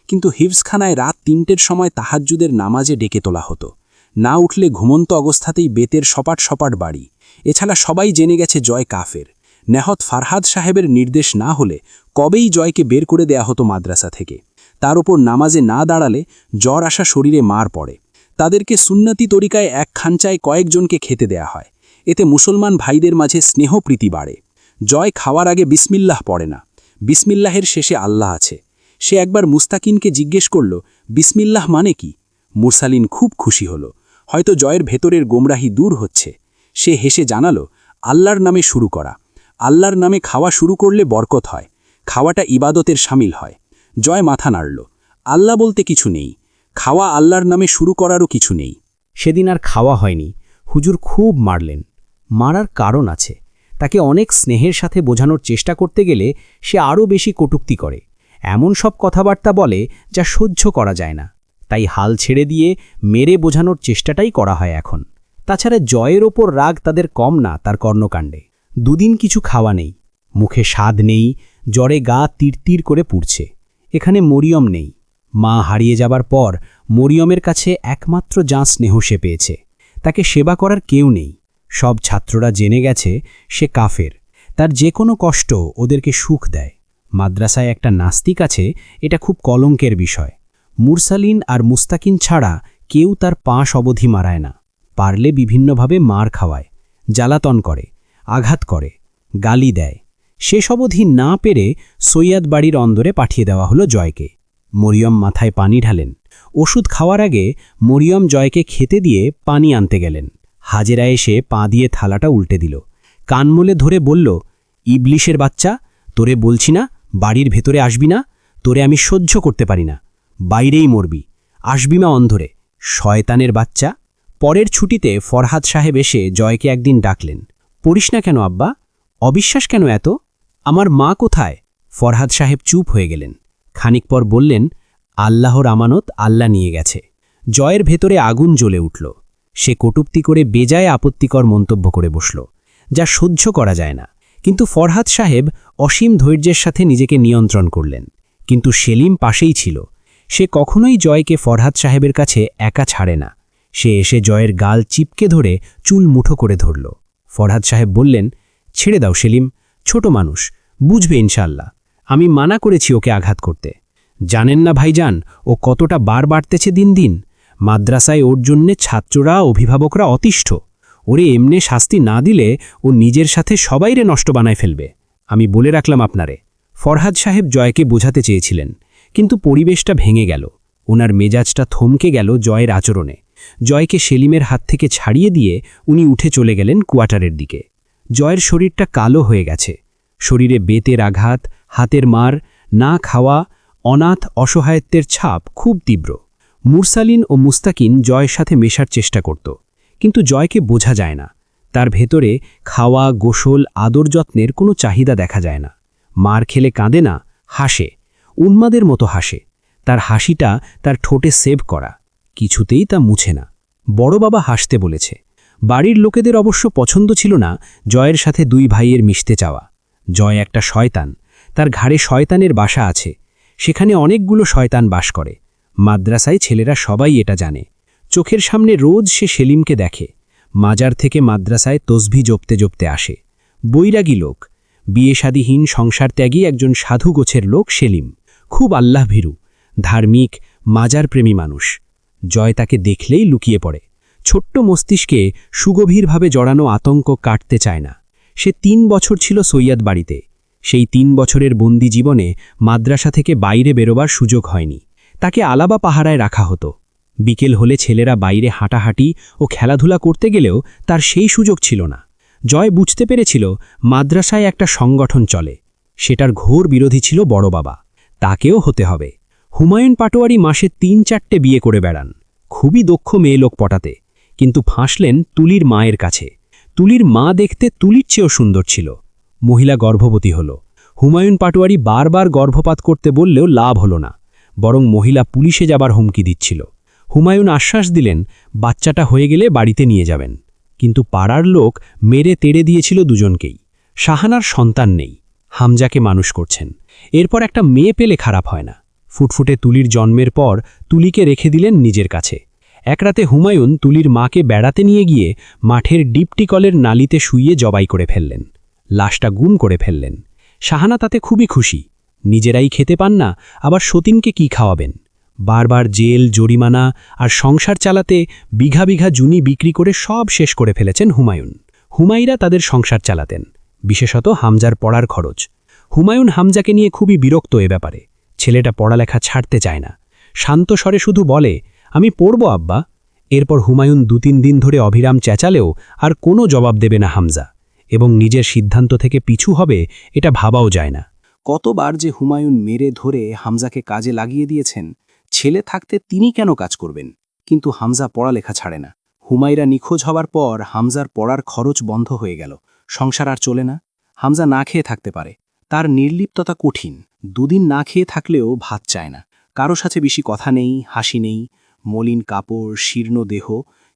S3: কিন্তু হিফজখানায় রাত 3টের সময় তাহাজ্জুদের নামাজে ডেকে তোলা হতো। না উঠলে ঘুমন্ত অবস্থাতেই বেতের সপাট সপাট বাড়ি। এছাড়া সবাই জেনে গেছে জয় কাফের। নেহত ফারহাদ সাহেবের নির্দেশ না হলে কবেই জয়কে বের করে দেয়া হতো মাদ্রাসা থেকে। তার ওপর নামাজে না দাঁড়ালে জ্বর আসা শরীরে মার পড়ে। তাদেরকে সুন্নতি তরিকায় এক খাঞ্চায় কয়েকজনকে খেতে দেয়া হয়। এতে মুসলমান ভাইদের মাঝে স্নেহপ্রীতি বাড়ে। জয় খাওয়ার আগে বিসমিল্লাহ পড়ে না। বিসমিল্লাহের শেষে আল্লাহ আছে। সে একবার মুস্তাকিনকে জিজ্ঞেস করল, বিসমিল্লাহ মানে কি? মুরসালিন খুব খুশি হল। হয়তো জয়ের ভেতরের গোমরাহি দূর হচ্ছে। সে হেসে জানালো, আল্লাহর নামে শুরু করা। আল্লাহর নামে খাওয়া শুরু করলে বরকত হয়। খাওয়াটা ইবাদতের শামিল হয়। জয় মাথা নাড়ল। আল্লাহ বলতে কিছু নেই, খাওয়া আল্লাহর নামে শুরু করারও কিছু নেই।
S2: সেদিন আর খাওয়া হয়নি। হুজুর খুব মারলেন। মারার কারণ আছে। তাকে অনেক স্নেহের সাথে বোঝানোর চেষ্টা করতে গেলে সে আরও বেশি কটূক্তি করে। এমন সব কথাবার্তা বলে যা সহ্য করা যায় না। তাই হাল ছেড়ে দিয়ে মেরে বোঝানোর চেষ্টাটাই করা হয় এখন। তাছাড়া জয়ের ওপর রাগ তাদের কম না তার কর্ণকাণ্ডে। 2 দিন কিছু খাওয়া নেই, মুখে স্বাদ নেই, জ্বরে গা তীর করে পুড়ছে। এখানে মরিয়ম নেই। মা হারিয়ে যাবার পর মরিয়মের কাছে একমাত্র যা স্নেহ সে পেয়েছে। তাকে সেবা করার কেউ নেই। সব ছাত্ররা জেনে গেছে সে কাফের। তার যে কোনো কষ্ট ওদেরকে সুখ দেয়। মাদ্রাসায় একটা নাস্তিক আছে, এটা খুব কলঙ্কের বিষয়। মুরসালিন আর মুস্তাকিন ছাড়া কেউ তার পাশ অবধি মারায় না। পারলে বিভিন্নভাবে মার খাওয়ায়, জ্বালাতন করে, আঘাত করে, গালি দেয়। শেষ অবধি না পেরে সৈয়দ বাড়ির অন্দরে পাঠিয়ে দেওয়া হলো জয়কে। মরিয়ম মাথায় পানি ঢালেন। ওষুধ খাওয়ার আগে মরিয়ম জয়কে খেতে দিয়ে পানি আনতে গেলেন। হাজেরা এসে পা দিয়ে থালাটা উল্টে দিল। কানমলে ধরে বলল, ইবলিশের বাচ্চা, তোরে বলছি না বাড়ির ভেতরে আসবি না? তোরে আমি সহ্য করতে পারি না, বাইরেই মরবি, আসবি মা অন্ধরে, শয়তানের বাচ্চা। পরের ছুটিতে ফরহাদ সাহেব এসে জয়কে একদিন ডাকলেন। পড়িস না কেন আব্বা? অবিশ্বাস কেন এত? আমার মা কোথায়? ফরহাদ সাহেব চুপ হয়ে গেলেন। খানিক পর বললেন, আল্লাহর আমানত আল্লাহ নিয়ে গেছে। জয়ের ভেতরে আগুন জ্বলে উঠল। সে কটূক্তি করে বেজায় আপত্তিকর মন্তব্য করে বসল, যা সহ্য করা যায় না। কিন্তু ফরহাদ সাহেব অসীম ধৈর্যের সাথে নিজেকে নিয়ন্ত্রণ করলেন। কিন্তু সেলিম পাশেই ছিল। সে কখনোই জয়কে ফরহাদ সাহেবের কাছে একা ছাড়ে না। সে এসে জয়ের গাল চিপকে ধরে চুল মুঠো করে ধরল। ফরহাদ সাহেব বললেন, ছেড়ে দাও সেলিম, ছোট মানুষ, বুঝবে ইনশাল্লাহ। আমি মানা করেছি ওকে আঘাত করতে। জানেন না ভাইজান, ও কতটা বার বাড়তেছে দিন দিন। মাদ্রাসায় ওর জন্যে ছাত্ররা, অভিভাবকরা অতিষ্ঠ। ওরে এমনে শাস্তি না দিলে ও নিজের সাথে সবাইরে নষ্ট বানায় ফেলবে। আমি বলে রাখলাম আপনারে। ফরহাদ সাহেব জয়কে বোঝাতে চেয়েছিলেন, কিন্তু পরিবেশটা ভেঙে গেল। ওনার মেজাজটা থমকে গেল জয়ের আচরণে। জয়কে সেলিমের হাত থেকে ছাড়িয়ে দিয়ে উনি উঠে চলে গেলেন কোয়ার্টারের দিকে। জয়ের শরীরটা কালো হয়ে গেছে। শরীরে বেতের আঘাত, হাতের মার, না খাওয়া, অনাথ অসহায়ত্বের ছাপ খুব তীব্র। মুরসালিন ও মুস্তাকিন জয়ের সাথে মেশার চেষ্টা করত, কিন্তু জয়কে বোঝা যায় না। তার ভেতরে খাওয়া, গোসল, আদর যত্নের কোনো চাহিদা দেখা যায় না।
S3: মার খেলে কাঁদে না, হাসে, উন্মাদের মতো হাসে। তার হাসিটা তার ঠোঁটে সেভ করা, কিছুতেই তা মুছে না। বড় বাবা হাসতে বলেছে। বাড়ির লোকেদের অবশ্য পছন্দ ছিল না জয়ের সাথে দুই ভাইয়ের মিশতে চাওয়া। জয় একটা শয়তান, তার ঘাড়ে শয়তানের বাসা আছে, সেখানে অনেকগুলো শয়তান বাস করে। মাদ্রাসায় ছেলেরা সবাই এটা জানে। চোখের সামনে রোজ সে সেলিমকে দেখে, মাজার থেকে মাদ্রাসায় তসবি জপতে জপতে আসে। বৈরাগী লোক, বিয়েশাদীহীন সংসার ত্যাগী একজন সাধু গোছের লোক সেলিম, খুব আল্লাহভীরু, ধার্মিক, মাজারপ্রেমী মানুষ। জয় তাকে দেখলেই লুকিয়ে পড়ে। ছোট্ট মস্তিষ্কে সুগভীরভাবে জড়ানো আতঙ্ক কাটতে চায় না। সে ৩ বছর ছিল সৈয়দ বাড়িতে। সেই ৩ বছরের বন্দি জীবনে মাদ্রাসা থেকে বাইরে বেরোবার সুযোগ হয়নি। তাকে আলাবা পাহারায় রাখা হতো। বিকেল হলে ছেলেরা বাইরে হাঁটাহাঁটি ও খেলাধুলা করতে গেলেও তার সেই সুযোগ ছিল না। জয় বুঝতে পেরেছিল মাদ্রাসায় একটা সংগঠন চলে, সেটার ঘোর বিরোধী ছিল বড় বাবা। তাকেও হতে হবে। হুমায়ুন পাটোয়ারি মাসে ৩-৪টে বিয়ে করে বেড়ান, খুবই দক্ষ মেয়ে লোক পটাতে, কিন্তু ফাঁসলেন তুলির মায়ের কাছে। তুলির মা দেখতে তুলির চেয়েও সুন্দর ছিল। মহিলা গর্ভবতী হল। হুমায়ুন পাটোয়ারি বারবার গর্ভপাত করতে বললেও লাভ হলো না, বরং মহিলা পুলিশে যাবার হুমকি দিচ্ছিল। হুমায়ুন আশ্বাস দিলেন বাচ্চাটা হয়ে গেলে বাড়িতে নিয়ে যাবেন, কিন্তু পাড়ার লোক মেরে তেড়ে দিয়েছিল দুজনকেই। শাহানার সন্তান নেই, হামজাকে মানুষ করছেন। এরপর একটা মেয়ে পেলে খারাপ হয় না। ফুটফুটে তুলির জন্মের পর তুলিকে রেখে দিলেন নিজের কাছে। এক রাতে হুমায়ুন তুলির মাকে বেড়াতে নিয়ে গিয়ে মাঠের ডিপটি কলের নালিতে শুইয়ে জবাই করে ফেললেন, লাশটা গুম করে ফেললেন। শাহানা তাতে খুবই খুশি। নিজেরাই খেতে পান না, আবার সতীনকে কি খাওয়াবেন? বারবার জেল, জরিমানা আর সংসার চালাতে বিঘা বিঘা জমি বিক্রি করে সব শেষ করে ফেলেছেন হুমায়ুন। হুমাইরা তাদের সংসার চালাতেন, বিশেষত হামজার পড়ার খরচ। হুমায়ুন হামজাকে নিয়ে খুবই বিরক্ত এ ব্যাপারে। ছেলেটা পড়ালেখা ছাড়তে চায় না, শান্ত স্বরে শুধু বলে, আমি পড়ব আব্বা। এরপর হুমায়ুন ২-৩ দিন ধরে অবিরাম চেঁচালেও আর কোনো জবাব দেবে না হামজা, এবং নিজের সিদ্ধান্ত থেকে পিছু হবে এটা ভাবাও যায় না।
S2: কতবার যে হুমায়ুন মেরে ধরে হামজাকে কাজে লাগিয়ে দিয়েছেন, ছেলে থাকতে তিনি কেন কাজ করবেন? কিন্তু হামজা পড়ালেখা ছাড়ে না। হুমায়রা নিখোঁজ হবার পর হামজার পড়ার খরচ বন্ধ হয়ে গেল। সংসার আর চলে না। হামজা না খেয়ে থাকতে পারে। তার নির্লিপ্ততা কঠিন। ২ দিন না খেয়ে থাকলেও ভাত চায় না। কারো সাথে বেশি কথা নেই, হাসি নেই, মলিন কাপড়, শীর্ণ দেহ,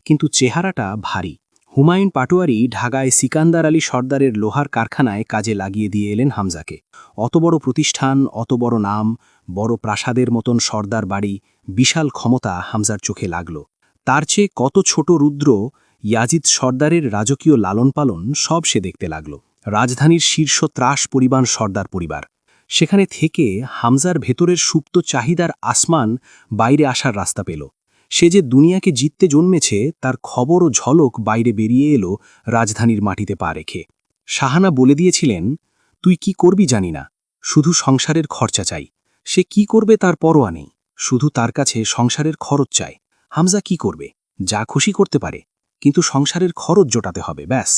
S2: কিন্তু চেহারাটা ভারী। হুমায়ুন পাটোয়ারি ঢাকায় সিকান্দার আলী সর্দারের লোহার কারখানায় কাজে লাগিয়ে দিয়ে এলেন হামজাকে। অত বড় প্রতিষ্ঠান, অত বড় নাম, বড় প্রাসাদের মতন সর্দার বাড়ি, বিশাল ক্ষমতা হামজার চোখে লাগল। তার চেয়ে কত ছোট রুদ্র ইয়াজিদ সর্দারের রাজকীয় লালন পালন সব সে দেখতে লাগল। রাজধানীর শীর্ষ ত্রাস পরিমাণ সর্দার পরিবার। সেখানে থেকে হামজার ভেতরের সুপ্ত চাহিদার আসমান বাইরে আসার রাস্তা পেল। সে যে দুনিয়াকে জিততে জন্মেছে তার খবর ও ঝলক বাইরে বেরিয়ে এলো রাজধানীর মাটিতে পা রেখে। শাহানা বলে দিয়েছিলেন, তুই কি করবি জানি না, শুধু সংসারের খরচা চাই। সে কি করবে তার পরোয়া নেই, শুধু তার কাছে সংসারের খরচ চাই। হামজা কি করবে? যা খুশি করতে পারে, কিন্তু সংসারের খরচ জোটাতে হবে, ব্যাস।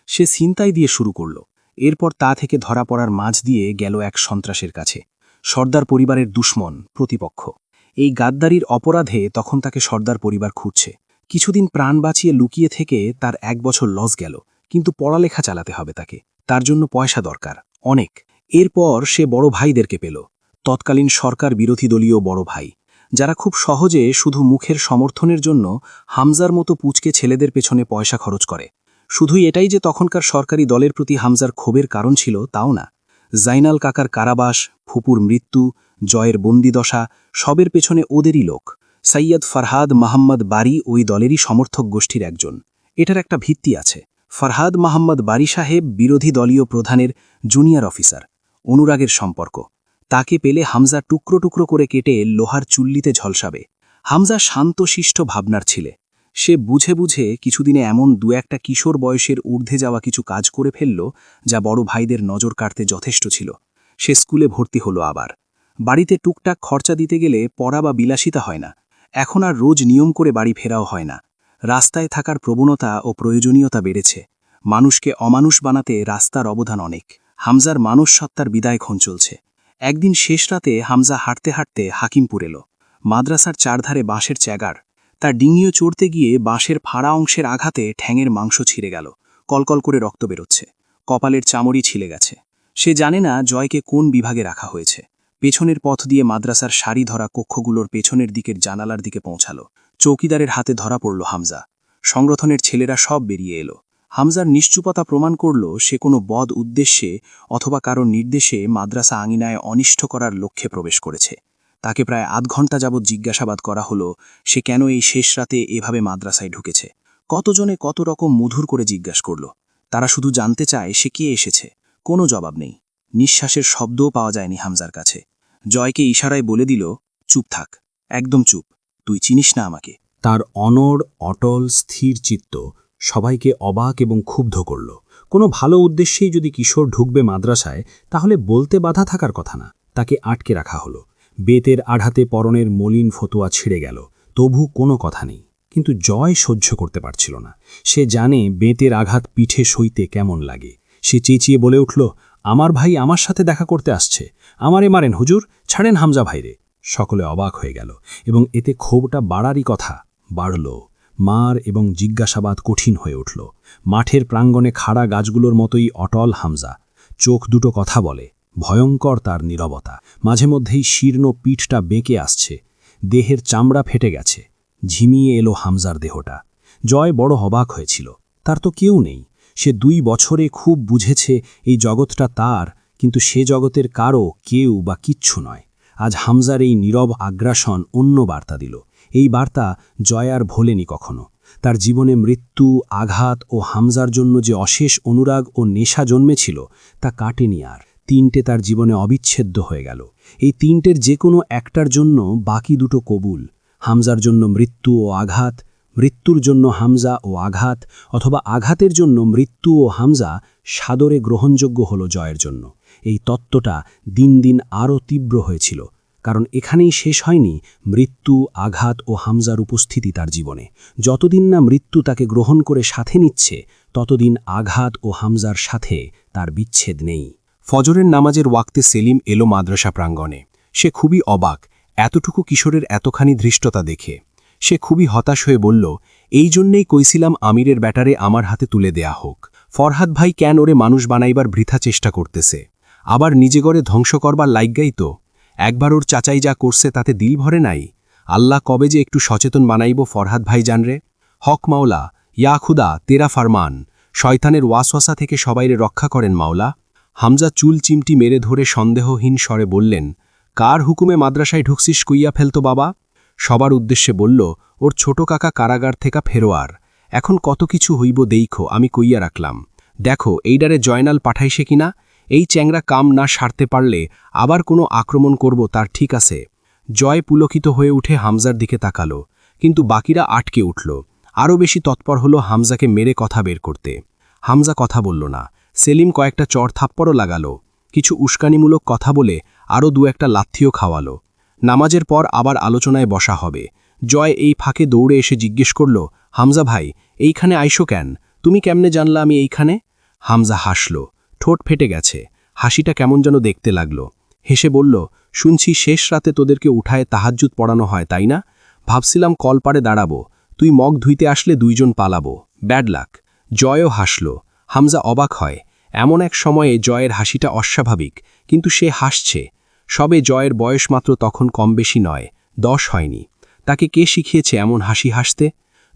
S2: সে ছিনতাই দিয়ে শুরু করল। এরপর তা থেকে ধরা পড়ার মাঝ দিয়ে গেল এক সন্ত্রাসের কাছে, সর্দার পরিবারের দুশ্মন, প্রতিপক্ষ। এই গাদ্দারির অপরাধে তখন তাকে সর্দার পরিবার খুঁজছে। কিছুদিন প্রাণ বাঁচিয়ে লুকিয়ে থেকে তার ১ বছর লস গেল, কিন্তু পড়ালেখা চালাতে হবে তাকে। তার জন্য পয়সা দরকার, অনেক। এরপর সে বড় ভাইদেরকে পেল, তৎকালীন সরকার বিরোধী দলীয় বড় ভাই, যারা খুব সহজে শুধু মুখের সমর্থনের জন্য হামজার মতো পুচকে ছেলেদের পেছনে পয়সা খরচ করে। শুধুই এটাই যে তখনকার সরকারি দলের প্রতি হামজার ক্ষোভের কারণ ছিল, তাও না। জাইনাল কাকার কারাবাস, ফুপুর মৃত্যু, জয়ের বন্দিদশা, সবের পেছনে ওদেরই লোক। সৈয়দ ফরহাদ মাহমদ বারি ওই দলেরই সমর্থক গোষ্ঠীর একজন। এটার একটা ভিত্তি আছে। ফরহাদ মাহমদ বারি সাহেব বিরোধী দলীয় প্রধানের জুনিয়র অফিসার। অনুরাগের সম্পর্ক। তাকে পেলে হামজা টুকরো টুকরো করে কেটে লোহার চুল্লিতে ঝলসাবে। হামজা শান্তশিষ্ট ভাবনার ছিলে। সে বুঝে বুঝে কিছুদিনে এমন ২-১টা কিশোর বয়সের ঊর্ধ্বে যাওয়া কিছু কাজ করে ফেলল, যা বড় ভাইদের নজর কাটতে যথেষ্ট ছিল। সে স্কুলে ভর্তি হলো আবার। বাড়িতে টুকটাক খরচা দিতে গেলে পড়া বা বিলাসিতা হয় না। এখন আর রোজ নিয়ম করে বাড়ি ফেরাও হয় না। রাস্তায় থাকার প্রবণতা ও প্রয়োজনীয়তা বেড়েছে। মানুষকে অমানুষ বানাতে রাস্তার অবদান অনেক। হামজার মানুষ সত্তার বিদায়ক্ষণ চলছে। একদিন শেষ রাতে হামজা হাঁটতে হাঁটতে হাকিমপুর এলো। মাদ্রাসার চারধারে বাঁশের চ্যাগার। তার ডিঙিও চড়তে গিয়ে বাঁশের ফাড়া অংশের আঘাতে ঠ্যাঙের মাংস ছিঁড়ে গেল। কলকল করে রক্ত বেরোচ্ছে। কপালের চামড়ি ছিলে গেছে।
S3: সে জানে না জয়কে কোন বিভাগে রাখা হয়েছে। পেছনের পথ দিয়ে মাদ্রাসার সারি ধরা কক্ষগুলোর পেছনের দিকের জানালার দিকে পৌঁছালো। চৌকিদারের হাতে ধরা পড়ল হামজা। সংগঠনের ছেলেরা সব বেরিয়ে এলো। হামজার নিশ্চুপতা প্রমাণ করল সে কোনো বদ উদ্দেশ্যে অথবা কারো নির্দেশে মাদ্রাসা আঙিনায় অনিষ্ট করার লক্ষ্যে প্রবেশ করেছে। তাকে প্রায় আধ ঘন্টা যাবৎ জিজ্ঞাসাবাদ করা হলো সে কেন এই শেষ রাতে এভাবে মাদ্রাসায় ঢুকেছে। কতজনে কত রকম মধুর করে জিজ্ঞাসা করল। তারা শুধু জানতে চায় সে কে এসেছে। কোনো জবাব নেই। নিঃশ্বাসের শব্দও পাওয়া যায়নি হামজার কাছে। জয়কে ইশারায় বলে দিল, চুপ থাক, একদম চুপ, তুই চিনিস না আমাকে।
S1: তার অনড় অটল স্থির চিত্ত সবাইকে অবাক এবং ক্ষুব্ধ করল। কোনো ভালো উদ্দেশ্যেই যদি কিশোর ঢুকবে মাদ্রাসায় তাহলে বলতে বাধা থাকার কথা না। তাকে আটকে রাখা হলো। বেতের আঘাতে পরনের মলিন ফতোয়া ছিঁড়ে গেল, তবু কোনো কথা নেই। কিন্তু জয় সহ্য করতে পারছিল না। সে জানে বেতের আঘাত পিঠে সইতে কেমন লাগে। সে চেঁচিয়ে বলে উঠল, আমার ভাই আমার সাথে দেখা করতে আসছে, আমারে মারেন হুজুর, ছাড়েন হামজা ভাইরে। সকলে অবাক হয়ে গেল এবং এতে ক্ষোভটা বাড়ারই কথা বাড়ল। মার এবং জিজ্ঞাসাবাদ কঠিন হয়ে উঠল। মাঠের প্রাঙ্গণে খাড়া গাছগুলোর মতোই অটল হামজা। চোখ দুটো কথা বলে, ভয়ঙ্কর তার নীরবতা। মাঝে মধ্যেই শীর্ণ পিঠটা বেঁকে আসছে, দেহের চামড়া ফেটে গেছে। ঝিমিয়ে এলো হামজার দেহটা। জয় বড় অবাক হয়েছিল। তার তো কেউ নেই। সে 2 বছরে খুব বুঝেছে এই জগৎটা তার, কিন্তু সে জগতের কারও কেউ বা কিচ্ছু নয়। আজ হামজার এই নীরব আগ্রাসন অন্য বার্তা দিল। এই বার্তা জয় আর ভোলেনি কখনো। তার জীবনে মৃত্যু, আঘাত ও হামজার জন্য যে অশেষ অনুরাগ ও নেশা জন্মেছিল তা কাটেনি আর। 3টে তার জীবনে অবিচ্ছেদ্য হয়ে গেল। এই 3টের যে কোনো একটার জন্য বাকি 2টো কবুল। হামজার জন্য মৃত্যু ও আঘাত, মৃত্যুর জন্য হামজা ও আঘাত, অথবা আঘাতের জন্য মৃত্যু ও হামজা সাদরে গ্রহণযোগ্য হল জয়ের জন্য। এই তত্ত্বটা দিন দিন আরও তীব্র হয়েছিল, কারণ এখানেই শেষ হয়নি মৃত্যু, আঘাত ও হামজার উপস্থিতি তার জীবনে। যতদিন না মৃত্যু তাকে গ্রহণ করে সাথে নিচ্ছে, ততদিন আঘাত ও হামজার সাথে তার বিচ্ছেদ নেই।
S2: ফজরের নামাজের ওয়াক্তে সেলিম এলো মাদ্রাসা প্রাঙ্গণে। সে খুবই অবাক এতটুকু কিশোরের এতখানি ধৃষ্টতা দেখে। সে খুবই হতাশ হয়ে বলল, এই জন্যেই কইছিলাম আমিরের ব্যাটারে আমার হাতে তুলে দেয়া হোক। ফরহাদ ভাই কেন ওরে মানুষ বানাইবার বৃথা চেষ্টা করতেছে, আবার নিজে গড়ে ধ্বংস করবার লাইগাই তো। একবার ওর চাচাই যা করছে তাতে দিল ভরে নাই। আল্লাহ কবে যে একটু সচেতন বানাইব ফরহাদ ভাই জানরে। হক মাওলা, ইয়া খুদা তেরা ফারমান, শয়তানের ওয়াসওয়াসা থেকে সবাইরে রক্ষা করেন মাওলা। হামজা চুল চিমটি মেরে ধরে সন্দেহহীন স্বরে বললেন, কার হুকুমে মাদ্রাসায় ঢুকছিস কইয়া ফেলতো বাবা। সবার উদ্দেশ্যে বলল, ওর ছোট কাকা কারাগার থেকে ফেরোয়ার। এখন কত কিছু হইব দেইখো, আমি কইয়া রাখলাম। দেখো এইডারে জয়নাল পাঠাইছে কিনা। এই চ্যাংরা কাম না সারতে পারলে আবার কোনো আক্রমণ করব তার ঠিক আছে। জয় পুলকিত হয়ে উঠে হামজার দিকে তাকালো, কিন্তু বাকিরা আটকে উঠল। আরও বেশি তৎপর হলো হামজাকে মেরে কথা বের করতে। হামজা কথা বলল না। সেলিম কয়েকটা চড় থাপ্পড়ও লাগালো, কিছু উস্কানিমূলক কথা বলে আরও 2-1টা লাথিও খাওয়ালো। নামাজের পর আবার আলোচনায় বসা হবে। জয় এই ফাঁকে দৌড়ে এসে জিজ্ঞেস করল, হামজা ভাই এইখানে আইসো কেন? তুমি কেমনে জানলা আমি এইখানে? হামজা হাসল, ঠোঁট ফেটে গেছে। হাসিটা কেমন যেন দেখতে লাগল। হেসে বলল, শুনছি শেষ রাতে তোদেরকে উঠায় তাহাজ্জুদ পড়ানো হয় তাই না? ভাবছিলাম কলপারে দাঁড়াবো, তুই মগ ধুইতে আসলে 2 জন পালাবো। Bad luck. জয়ও হাসল। হামজা অবাক হয়। এমন এক সময়ে জয়ের হাসিটা অস্বাভাবিক, কিন্তু সে হাসছে। সবে জয়ের বয়স মাত্র তখন কম বেশি নয়, 10 হয়নি। তাকে কে শিখিয়েছে এমন হাসি হাসতে?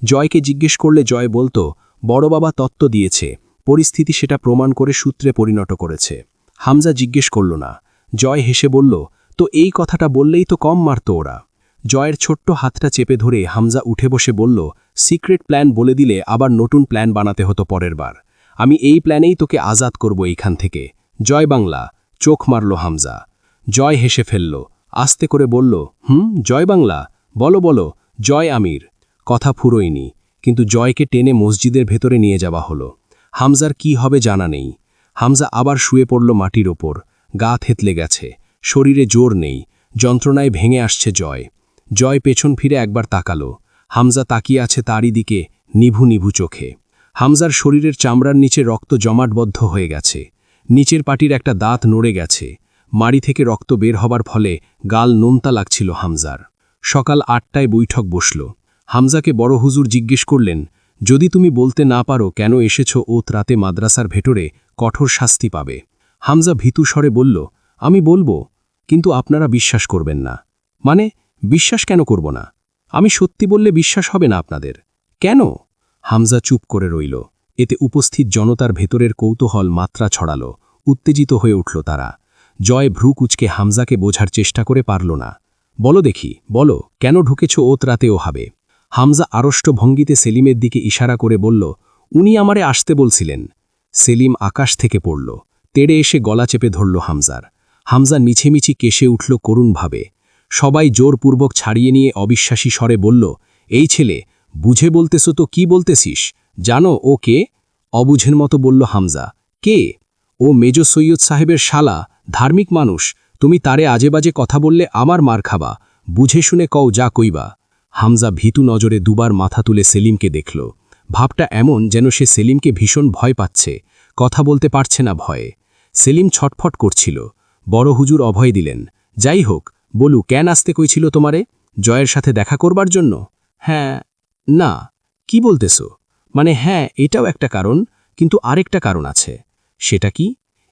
S2: জয়কে জিজ্ঞেস করলে জয় বলতো, বড় বাবা তত্ত্ব দিয়েছে, পরিস্থিতি সেটা প্রমাণ করে সূত্রে পরিণত করেছে। হামজা জিজ্ঞেস করল না। জয় হেসে বলল, তো এই কথাটা বললেই তো কম মারত ওরা। জয়ের ছোট্ট হাতটা চেপে ধরে হামজা উঠে বসে বলল, সিক্রেট প্ল্যান বলে দিলে আবার নতুন প্ল্যান বানাতে হতো পরের বার। আমি এই প্ল্যানেই তোকে আজাদ করব এইখান থেকে। জয় বাংলা। চোখ মারল হামজা। জয় হেসে ফেলল, আস্তে করে বলল, জয় বাংলা, বলো বলো, জয় আমির। কথা ফুরোয়নি, কিন্তু জয়কে টেনে মসজিদের ভেতরে নিয়ে যাওয়া হলো। হামজার কি হবে জানা নেই। হামজা আবার শুয়ে পড়ল মাটির ওপর। গা থেতলে গেছে, শরীরে জোর নেই, যন্ত্রণায় ভেঙে আসছে জয়। জয় পেছন ফিরে একবার তাকালো। হামজা তাকিয়ে আছে তারই দিকে নিভু নিভু চোখে। হামজার শরীরের চামড়ার নিচে রক্ত জমাটবদ্ধ হয়ে গেছে। নিচের পাটির একটা দাঁত নড়ে গেছে। মাড়ি থেকে রক্ত বের হবার ফলে গাল নোনতা লাগছিল হামজার। সকাল 8টায় বৈঠক বসল। হামজাকে বড় হুজুর জিজ্ঞেস করলেন, যদি তুমি বলতে না পারো কেন এসেছ ও রাতে মাদ্রাসার ভেতরে, কঠোর শাস্তি পাবে।
S3: হামজা ভীতু স্বরে বলল, আমি বলবো, কিন্তু আপনারা বিশ্বাস করবেন না। মানে, বিশ্বাস কেন করব না? আমি সত্যি বললে বিশ্বাস হবে না আপনাদের। কেন? হামজা চুপ করে রইল। এতে উপস্থিত জনতার ভেতরের কৌতূহল মাত্রা ছড়াল। উত্তেজিত হয়ে উঠল তারা। জয় ভ্রু কুচকে হামজাকে বোঝার চেষ্টা করে পারল না। বলো দেখি, বলো, কেন ঢুকেছ ওত রাতেও হবে? হামজা আড়ষ্ট ভঙ্গিতে সেলিমের দিকে ইশারা করে বলল, উনি আমারে আসতে বলছিলেন। সেলিম আকাশ থেকে পড়ল। তেড়ে এসে গলা চেপে ধরল হামজার। হামজা মিছিমিছি কেশে উঠল করুণভাবে। সবাই জোরপূর্বক ছাড়িয়ে নিয়ে অবিশ্বাসী স্বরে বলল, এই ছেলে, বুঝে বলতেছ তো কি বলতেছিস? জানো ও কে? অবুঝের মতো বলল হামজা। কে? ও মেজ সৈয়দ সাহেবের শালা, ধার্মিক মানুষ। তুমি তারে আজেবাজে কথা বললে আমার মার খাবা। বুঝে শুনে কও যা কইবা। হামজা ভীতু নজরে দুবার মাথা তুলে সেলিমকে দেখল। ভাবটা এমন যেন সে সেলিমকে ভীষণ ভয় পাচ্ছে, কথা বলতে পারছে না ভয়ে। সেলিম ছটফট করছিল। বড় হুজুর অভয় দিলেন, যাই হোক, বলু, কেন আসতে কইছিল তোমারে? জয়ের সাথে দেখা করবার জন্য? হ্যাঁ। না। কি বলতেছ? মানে হ্যাঁ, এটাও একটা কারণ, কিন্তু আরেকটা কারণ আছে। সেটা কি?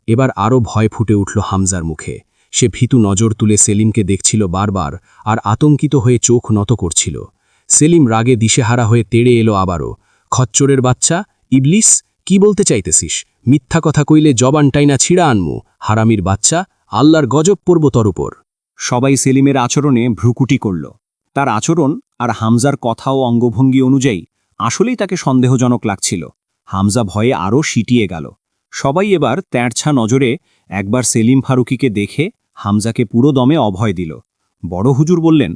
S3: এবার আরও ভয় ফুটে উঠল হামজার মুখে। সে ভীতু নজর তুলে সেলিমকে দেখছিল বারবার, আর আতঙ্কিত হয়ে চোখ নত করছিল। সেলিম রাগে দিশেহারা হয়ে তেড়ে এলো আবারও। খচ্চরের বাচ্চা, ইবলিস, কি বলতে চাইতেছিস? মিথ্যা কথা কইলে জবানটাই না ছিঁড়া আনমু। হারামির বাচ্চা, আল্লাহর গজব পড়ব তোর উপর।
S2: সবাই সেলিমের আচরণে ভ্রুকুটি করল। তার আচরণ আর হামজার কথা ও অঙ্গভঙ্গি অনুযায়ী আসলেই তাকে সন্দেহজনক লাগছিল। হামজা ভয়ে আরও সিটিয়ে গেল। সবাই এবার তেড়ছা নজরে একবার সেলিম ফারুকিকে দেখে হামজাকে পুরো দমে অভয় দিল। বড় হুজুর বললেন,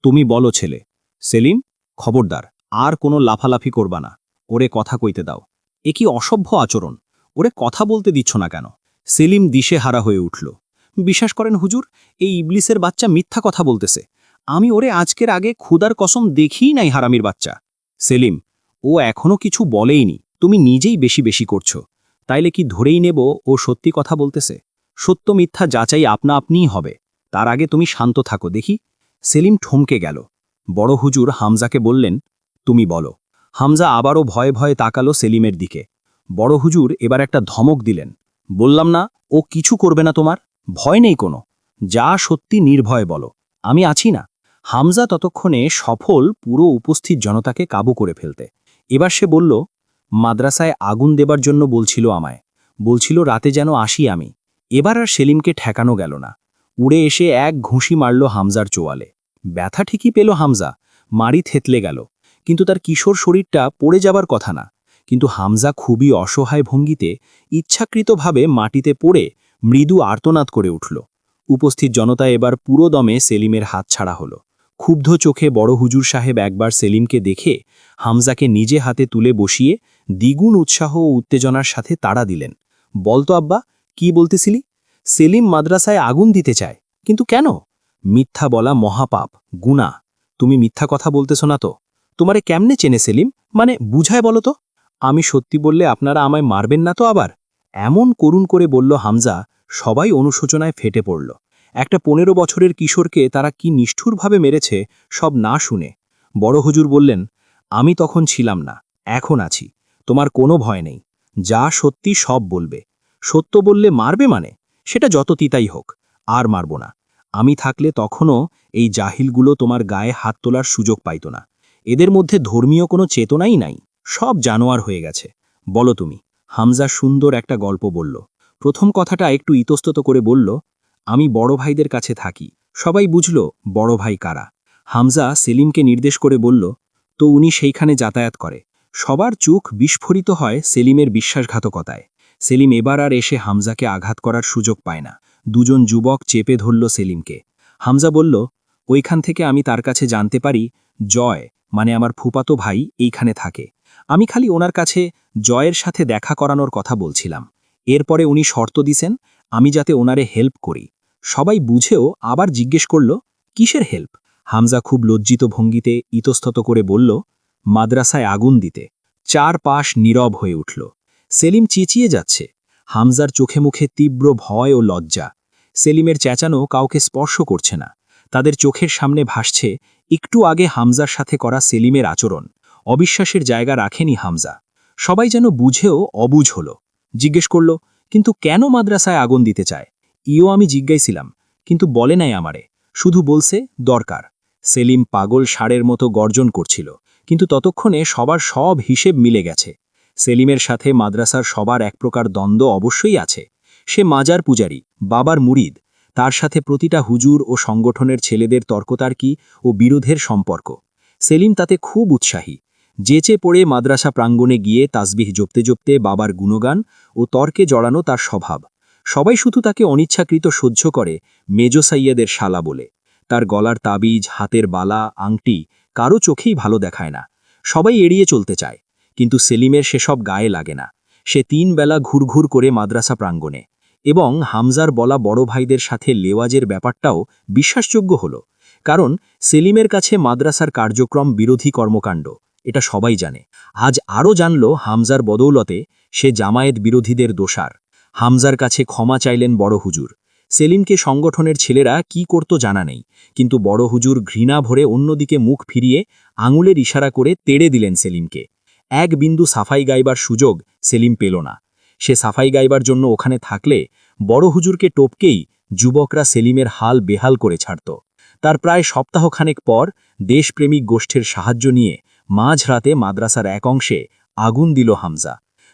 S2: তুমি বলো ছেলে। সেলিম, খবরদার, আর কোনো লাফালাফি করবা না। ওরে কথা কইতে দাও। এ কি অসভ্য আচরণ? ওরে কথা বলতে দিচ্ছ না কেন? সেলিম দিশেহারা হয়ে উঠল। বিশ্বাস করেন হুজুর, এই ইবলিসের বাচ্চা মিথ্যা কথা বলতেছে। আমি ওরে আজকের আগে খুদার কসম দেখিই নাই হারামির বাচ্চা। সেলিম, ও এখনো কিছু বলেইনি, তুমি নিজেই বেশি বেশি করছো। তাইলে কি ধরেই নেব ও সত্যি কথা বলতেছে? সত্য মিথ্যা যাচাই আপনা আপনিই হবে। তার আগে তুমি শান্ত থাকো দেখি। সেলিম ঠমকে গেল। বড় হুজুর হামজাকে বললেন, তুমি বলো। হামজা আবারও ভয়ে ভয়ে তাকালো সেলিমের দিকে। বড় হুজুর এবার একটা ধমক দিলেন। বললাম না, ও কিছু করবে না তোমার? ভয় নেই কোনো। যা সত্যি নির্ভয়ে বলো, আমি আছি না। হামজা ততক্ষণে সফল পুরো উপস্থিত জনতাকে কাবু করে ফেলতে। এবার সে বলল, মাদ্রাসায় আগুন দেবার জন্য বলছিল আমায়। বলছিল রাতে যেন আসি আমি। এবার আর সেলিমকে ঠেকানো গেল না। উড়ে এসে এক ঘুষি মারল হামজার চোয়ালে। ব্যথা ঠিকই পেল হামজা, মারি থেতলে গেল। কিন্তু তার কিশোর শরীরটা পড়ে যাবার কথা না। কিন্তু হামজা খুবই অসহায় ভঙ্গিতে ইচ্ছাকৃতভাবে মাটিতে পড়ে মৃদু আর্তনাদ করে উঠল। উপস্থিত জনতা এবার পুরো দমে সেলিমের হাত ছাড়া হলো। ক্ষুব্ধ চোখে বড় হুজুর সাহেব একবার সেলিমকে দেখে হামজাকে নিজে হাতে তুলে বসিয়ে দ্বিগুণ উৎসাহ ও উত্তেজনার সাথে তাড়া দিলেন। বলতো আব্বা, কি বলতেছিলি? সেলিম মাদ্রাসায় আগুন দিতে চায়, কিন্তু কেন? মিথ্যা বলা মহাপাপ, গুনাহ। তুমি মিথ্যা কথা বলতেছ না তো? তোমারে কেমনে চেনে সেলিম? মানে বুঝায় বলো তো। আমি সত্যি বললে আপনারা আমায় মারবেন না তো আবার? এমন করুণ করে বলল হামজা। সবাই অনুশোচনায় ফেটে পড়ল। একটা 15 বছরের কিশোরকে তারা কি নিষ্ঠুরভাবে মেরেছে সব না শুনে। বড় হুজুর বললেন, আমি তখন ছিলাম না, এখন আছি। তোমার কোনো ভয় নেই। যা সত্যি সব বলবে। সত্য বললে মারবে মানে? সেটা যত তিতাই হোক, আর মারব না। আমি থাকলে তখনও এই জাহিলগুলো তোমার গায়ে হাত তোলার সুযোগ পাইত না। এদের মধ্যে ধর্মীয় কোনো চেতনাই নাই, সব জানোয়ার হয়ে গেছে। বলো তুমি। হামজা সুন্দর একটা গল্প বলল। প্রথম কথাটা একটু ইতস্তত করে বলল, আমি বড় ভাইদের কাছে থাকি। সবাই বুঝল বড় ভাই কারা। হামজা সেলিমকে নির্দেশ করে বলল, তো উনি সেইখানে যাতায়াত করে। সবার চোখ বিস্ফোরিত হয় সেলিমের বিশ্বাসঘাতকতায়। সেলিম এবার আর এসে হামজাকে আঘাত করার সুযোগ পায় না। দুজন যুবক চেপে ধরল সেলিমকে। হামজা বলল, ওইখান থেকে আমি তার কাছে জানতে পারি জয়, মানে আমার ফুপাতো ভাই, এইখানে থাকে। আমি খালি ওনার কাছে জয়ের সাথে দেখা করানোর কথা বলছিলাম। এরপরে উনি শর্ত দিছেন আমি যাতে ওনারে হেল্প করি। সবাই বুঝেও আবার জিজ্ঞেস করল, কিসের হেল্প? হামজা খুব লজ্জিত ভঙ্গিতে ইতস্তত করে বলল, মাদ্রাসায় আগুন দিতে। চারপাশ নীরব হয়ে উঠল। সেলিম চেঁচিয়ে যাচ্ছে। হামজার চোখে মুখে তীব্র ভয় ও লজ্জা। সেলিমের চেঁচানো কাউকে স্পর্শ করছে না। তাদের চোখের সামনে ভাসছে একটু আগে হামজার সাথে করা সেলিমের আচরণ। অবিশ্বাসের জায়গা রাখেনি হামজা। সবাই যেন বুঝেও অবুঝ হল। জিজ্ঞেস করল, কিন্তু কেন মাদ্রাসায় আগুন দিতে চায় আমি জিজ্ঞাসিলাম, কিন্তু বলে নাই আমারে, শুধু বলছে দরকার। সেলিম পাগল ষাঁড়ের মতো গর্জন করছিল, কিন্তু ততক্ষণে সবার সব হিসেব মিলে গেছে। সেলিমের সাথে মাদ্রাসার সবার এক প্রকার দ্বন্দ্ব অবশ্যই আছে। সে মাজার পূজারী, বাবার মুরিদ, তার সাথে প্রতিটা হুজুর ও সংগঠনের ছেলেদের তর্কতার্কি ও বিরোধের সম্পর্ক। সেলিম তাতে খুব উৎসাহী। যেচে পড়ে মাদ্রাসা প্রাঙ্গণে গিয়ে তাসবিহ জপতে জপতে বাবার গুণগান ও তর্কে জড়ানো তার স্বভাব। সবাই শুধু তাকে অনিচ্ছাকৃত সহ্য করে মেজো সাইয়াদের শালা বলে। তার গলার তাবিজ, হাতের বালা, আংটি কারো চোখেই ভালো দেখায় না। সবাই এড়িয়ে চলতে চায়, কিন্তু সেলিমের সেসব গায়ে লাগে না। সে 3 বেলা ঘুরঘুর করে মাদ্রাসা প্রাঙ্গণে, এবং হামজার বলা বড় ভাইদের সাথে লেওয়াজের ব্যাপারটাও বিশ্বাসযোগ্য হল। কারণ সেলিমের কাছে মাদ্রাসার কার্যক্রম বিরোধী কর্মকাণ্ড, এটা সবাই জানে। আজ আরও জানল হামজার বদৌলতে সে জামায়াত বিরোধীদের দোষার। হামজার কাছে ক্ষমা চাইলেন বড় হুজুর। সেলিমকে সংগঠনের ছেলেরা কি করত জানা নেই, কিন্তু বড় হুজুর ঘৃণা ভরে অন্যদিকে মুখ ফিরিয়ে আঙুলের ইশারা করে তেড়ে দিলেন সেলিমকে। এক বিন্দু সাফাই গাইবার সুযোগ সেলিম পেল না। সে সাফাই গাইবার জন্য ওখানে থাকলে বড় হুজুরকে টপকেই যুবকরা সেলিমের হাল বেহাল করে ছাড়ত। তার প্রায় সপ্তাহখানেক পর দেশপ্রেমিক গোষ্ঠীর সাহায্য নিয়ে মাঝরাতে মাদ্রাসার এক অংশে আগুন দিল হামজা।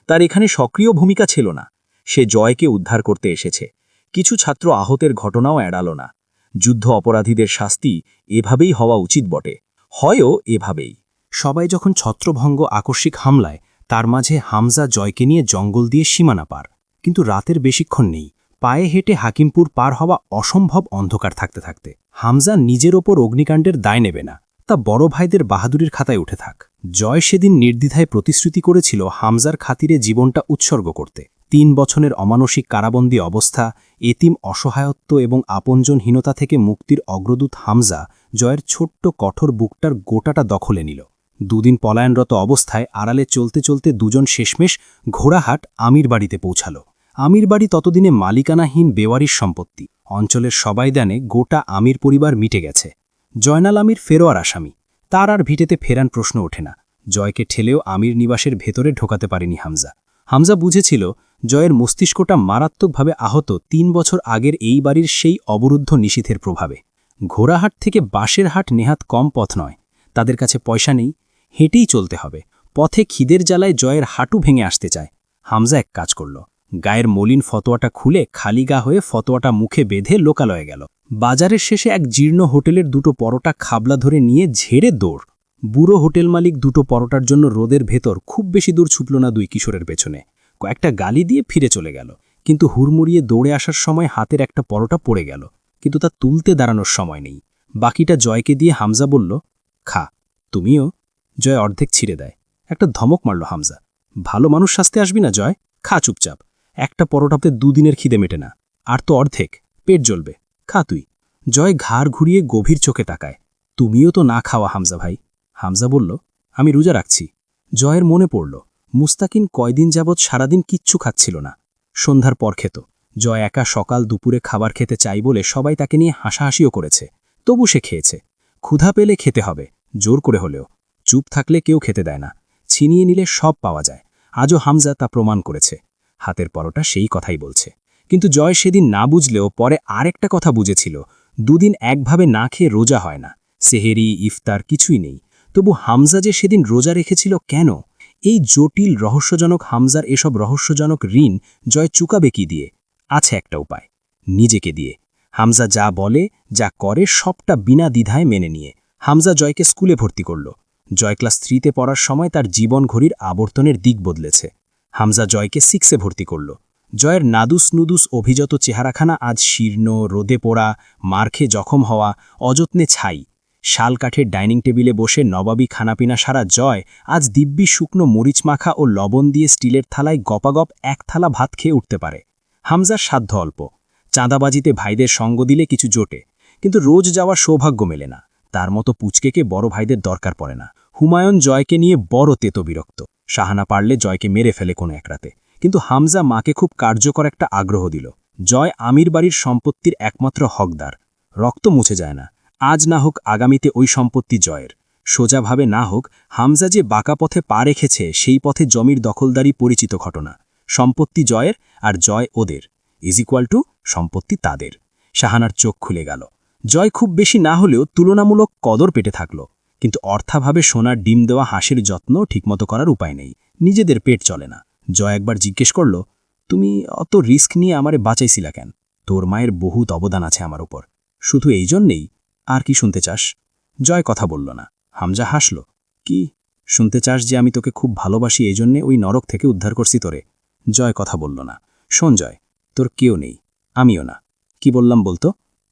S2: তার এখানে সক্রিয় ভূমিকা ছিল না। সে জয়কে উদ্ধার করতে এসেছে। কিছু ছাত্র আহতের ঘটনাও এড়াল না। যুদ্ধ অপরাধীদের শাস্তি এভাবেই হওয়া উচিত বটে, হয়ও এভাবেই।
S1: সবাই যখন ছত্রভঙ্গ আকস্মিক হামলায়, তার মাঝে হামজা জয়কে নিয়ে জঙ্গল দিয়ে সীমানা পার। কিন্তু রাতের বেশিক্ষণ নেই। পায়ে হেঁটে হাকিমপুর পার হওয়া অসম্ভব অন্ধকার থাকতে থাকতে হামজা নিজের ওপর অগ্নিকাণ্ডের দায় নেবে না, তা বড় ভাইদের বাহাদুরির খাতায় উঠে থাক। জয় সেদিন নির্দ্বিধায় প্রতিশ্রুতি করেছিল হামজার খাতিরে জীবনটা উৎসর্গ করতে। 3 বছরের অমানসিক কারাবন্দী অবস্থা, এতিম অসহায়ত্ব এবং আপনজনহীনতা থেকে মুক্তির অগ্রদূত হামজা জয়ের ছোট্ট কঠোর বুকটার গোটাটা দখলে নিল। 2 দিন পলায়নরত অবস্থায় আড়ালে চলতে চলতে দুজন শেষমেশ ঘোড়াহাট আমির বাড়িতে পৌঁছাল। আমির বাড়ি ততদিনে মালিকানাহীন বেওয়ারির সম্পত্তি। অঞ্চলের সবাই জানে গোটা আমির পরিবার মিটে গেছে। জয়নাল আমির ফেরোয়ার আসামি, তার আর ভিটেতে ফেরান প্রশ্ন ওঠে না। জয়কে ঠেলেও আমির নিবাসের ভেতরে ঢোকাতে পারেনি হামজা। হামজা বুঝেছিল জয়ের মস্তিষ্কটা মারাত্মকভাবে আহত 3 বছর আগের এই বাড়ির সেই অবরুদ্ধ নিষিদ্ধের প্রভাবে। ঘোড়াহাট থেকে বাঁশের হাট নেহাত কম পথ নয়। তাদের কাছে পয়সা নেই, হেঁটেই চলতে হবে। পথে খিদের জ্বালায় জয়ের হাঁটু ভেঙে আসতে চায়। হামজা এক কাজ করল, গায়ের মলিন ফতোয়াটা খুলে খালি গা হয়ে ফতোয়াটা মুখে বেঁধে লোকালয়ে গেল। বাজারের শেষে এক জীর্ণ হোটেলের 2টো পরোটা খাবলা ধরে নিয়ে ঝেড়ে দৌড়। বুড়ো হোটেল মালিক 2টো পরোটার জন্য রোদের ভেতর খুব বেশি দূর ছুটল না 2 কিশোরের পেছনে। কয়েকটা গালি দিয়ে ফিরে চলে গেল, কিন্তু হুড়মুড়িয়ে দৌড়ে আসার সময় হাতের একটা পরোটা পড়ে গেল, কিন্তু তা তুলতে দাঁড়ানোর সময় নেই। বাকিটা জয়কে দিয়ে হামজা বলল, খা তুমিও। জয় অর্ধেক ছিঁড়ে দেয়। একটা ধমক মারল হামজা, ভালো মানুষ শাস্তে আসবি না জয়, খা চুপচাপ। একটা পরোটাতে 2 দিনের খিদে মেটে না, আর তো অর্ধেক, পেট জ্বলবে, খা তুই। জয় ঘাড় ঘুরিয়ে গভীর চোখে তাকায়, তুমিও তো না খাওয়া হামজা ভাই। হামজা বলল, আমি রোজা রাখছি। জয়ের মনে পড়ল মুস্তাকিন কয়দিন যাবৎ সারাদিন কিচ্ছু খাচ্ছিল না। সন্ধ্যার পর খেত। জয় একা সকাল দুপুরে খাবার খেতে চাই বলে সবাই তাকে নিয়ে হাসাহাসিও করেছে, তবু সে খেয়েছে। ক্ষুধা পেলে খেতে হবে, জোর করে হলেও। চুপ থাকলে কেউ খেতে দেয় না, ছিনিয়ে নিলে সব পাওয়া যায়। আজও হামজা তা প্রমাণ করেছে। হাতের পরোটা সেই কথাই বলছে। কিন্তু জয় সেদিন না বুঝলেও পরে আরেকটা কথা বুঝেছিল, 2 দিন একভাবে না খেয়ে রোজা হয় না। সেহেরি, ইফতার কিছুই নেই। তবু হামজা যে সেদিন রোজা রেখেছিল কেন? এই জটিল রহস্যজনক হামজার এসব রহস্যজনক ঋণ জয় চুকাবে কি দিয়ে? আছে একটা উপায়, নিজেকে দিয়ে। হামজা যা বলে, যা করে সবটা বিনা দ্বিধায় মেনে নিয়ে। হামজা জয়কে স্কুলে ভর্তি করল। জয় ক্লাস 3তে পড়ার সময় তার জীবন ঘড়ির আবর্তনের দিক বদলেছে। হামজা জয়কে 6এ ভর্তি করল। জয়ের নাদুস নুদুস অভিজাত চেহারাখানা আজ শীর্ণ, রোদে পোড়া, মার খেয়ে জখম হওয়া, অযত্নে ছাই। শাল কাঠের ডাইনিং টেবিলে বসে নবাবী খানাপিনা সারা জয় আজ দিব্যি শুকনো মরিচ মাখা ও লবণ দিয়ে স্টিলের থালায় গপাগপ 1 থালা ভাত খেয়ে উঠতে পারে। হামজার সাধ্য অল্প। চাঁদাবাজিতে ভাইদের সঙ্গ দিলে কিছু জোটে, কিন্তু রোজ যাওয়ার সৌভাগ্য মেলে না। তার মতো পুচকেকে বড় ভাইদের দরকার পড়ে না। হুমায়ুন জয়কে নিয়ে বড় তেতো বিরক্ত। শাহানা পারলে জয়কে মেরে ফেলে কোনো এক রাতে। কিন্তু হামজা মাকে খুব কার্যকর একটা আগ্রহ দিল। জয় আমির বাড়ির সম্পত্তির একমাত্র হকদার। রক্ত মুছে যায় না। আজ না হোক আগামীতে ওই সম্পত্তি জয়ের। সোজাভাবে না হোক, হামজা যে বাঁকা পথে পা রেখেছে সেই পথে জমির দখলদারি পরিচিত ঘটনা।
S2: সম্পত্তি জয়ের আর জয় ওদের = সম্পত্তি তাদের। শাহানার চোখ খুলে গেল। জয় খুব বেশি না হলেও তুলনামূলক কদর পেটে থাকল, কিন্তু অর্থাভাবে সোনার ডিম দেওয়া হাঁসের যত্ন ঠিকমতো করার উপায় নেই। নিজেদের পেট চলে না। জয় একবার জিজ্ঞেস করল, তুমি অত রিস্ক নিয়ে আমারে বাঁচাইছিলা কেন? তোর মায়ের বহুত অবদান আছে আমার উপর। শুধু এই জন্যেই? আর কি শুনতে চাস? জয় কথা বলল না। হামজা হাসল। কি শুনতে চাস? যে আমি তোকে খুব ভালোবাসি, এই জন্যে ওই নরক থেকে উদ্ধার করছি তোরে। জয় কথা বলল না। শোন জয়, তোর কেউ নেই, আমিও না। কি বললাম বলতো?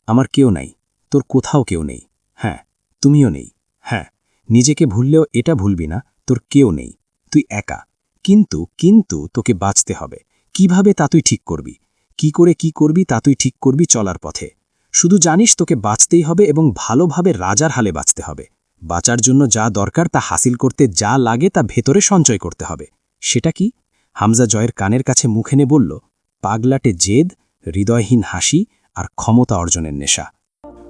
S2: আমার কেউ নাই, তোর কোথাও কেউ নেই। হ্যাঁ, তুমিও নেই। হ্যাঁ, নিজেকে ভুললেও এটা ভুলবি না, তোর কেউ নেই, তুই একা। কিন্তু তোকে বাঁচতে হবে। কিভাবে তা তুই ঠিক করবি। কি করে কি করবি তা তুই ঠিক করবি চলার পথে। শুধু জানিস তোকে বাঁচতেই হবে এবং ভালোভাবে রাজার হালে বাঁচতে হবে। বাঁচার জন্য যা দরকার তা হাসিল করতে যা লাগে তা ভেতরে সঞ্চয় করতে হবে। সেটা কি? হামজা জয়ের কানের কাছে মুখ এনে বলল, পাগলাটে জেদ, হৃদয়হীন হাসি আর ক্ষমতা অর্জনের নেশা।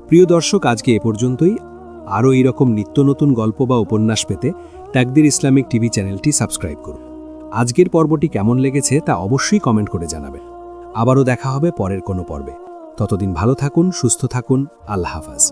S1: প্রিয় দর্শক, আজকে এ পর্যন্তই। আরও এইরকম নিত্য নতুন গল্প বা উপন্যাস পেতে তাকদির ইসলামিক টিভি চ্যানেলটি সাবস্ক্রাইব করুন। আজকের পর্বটি কেমন লেগেছে তা অবশ্যই কমেন্ট করে জানাবেন। আবারও দেখা হবে পরের কোনো পর্বে। ততদিন ভালো থাকুন, সুস্থ থাকুন। আল্লাহ হাফেজ।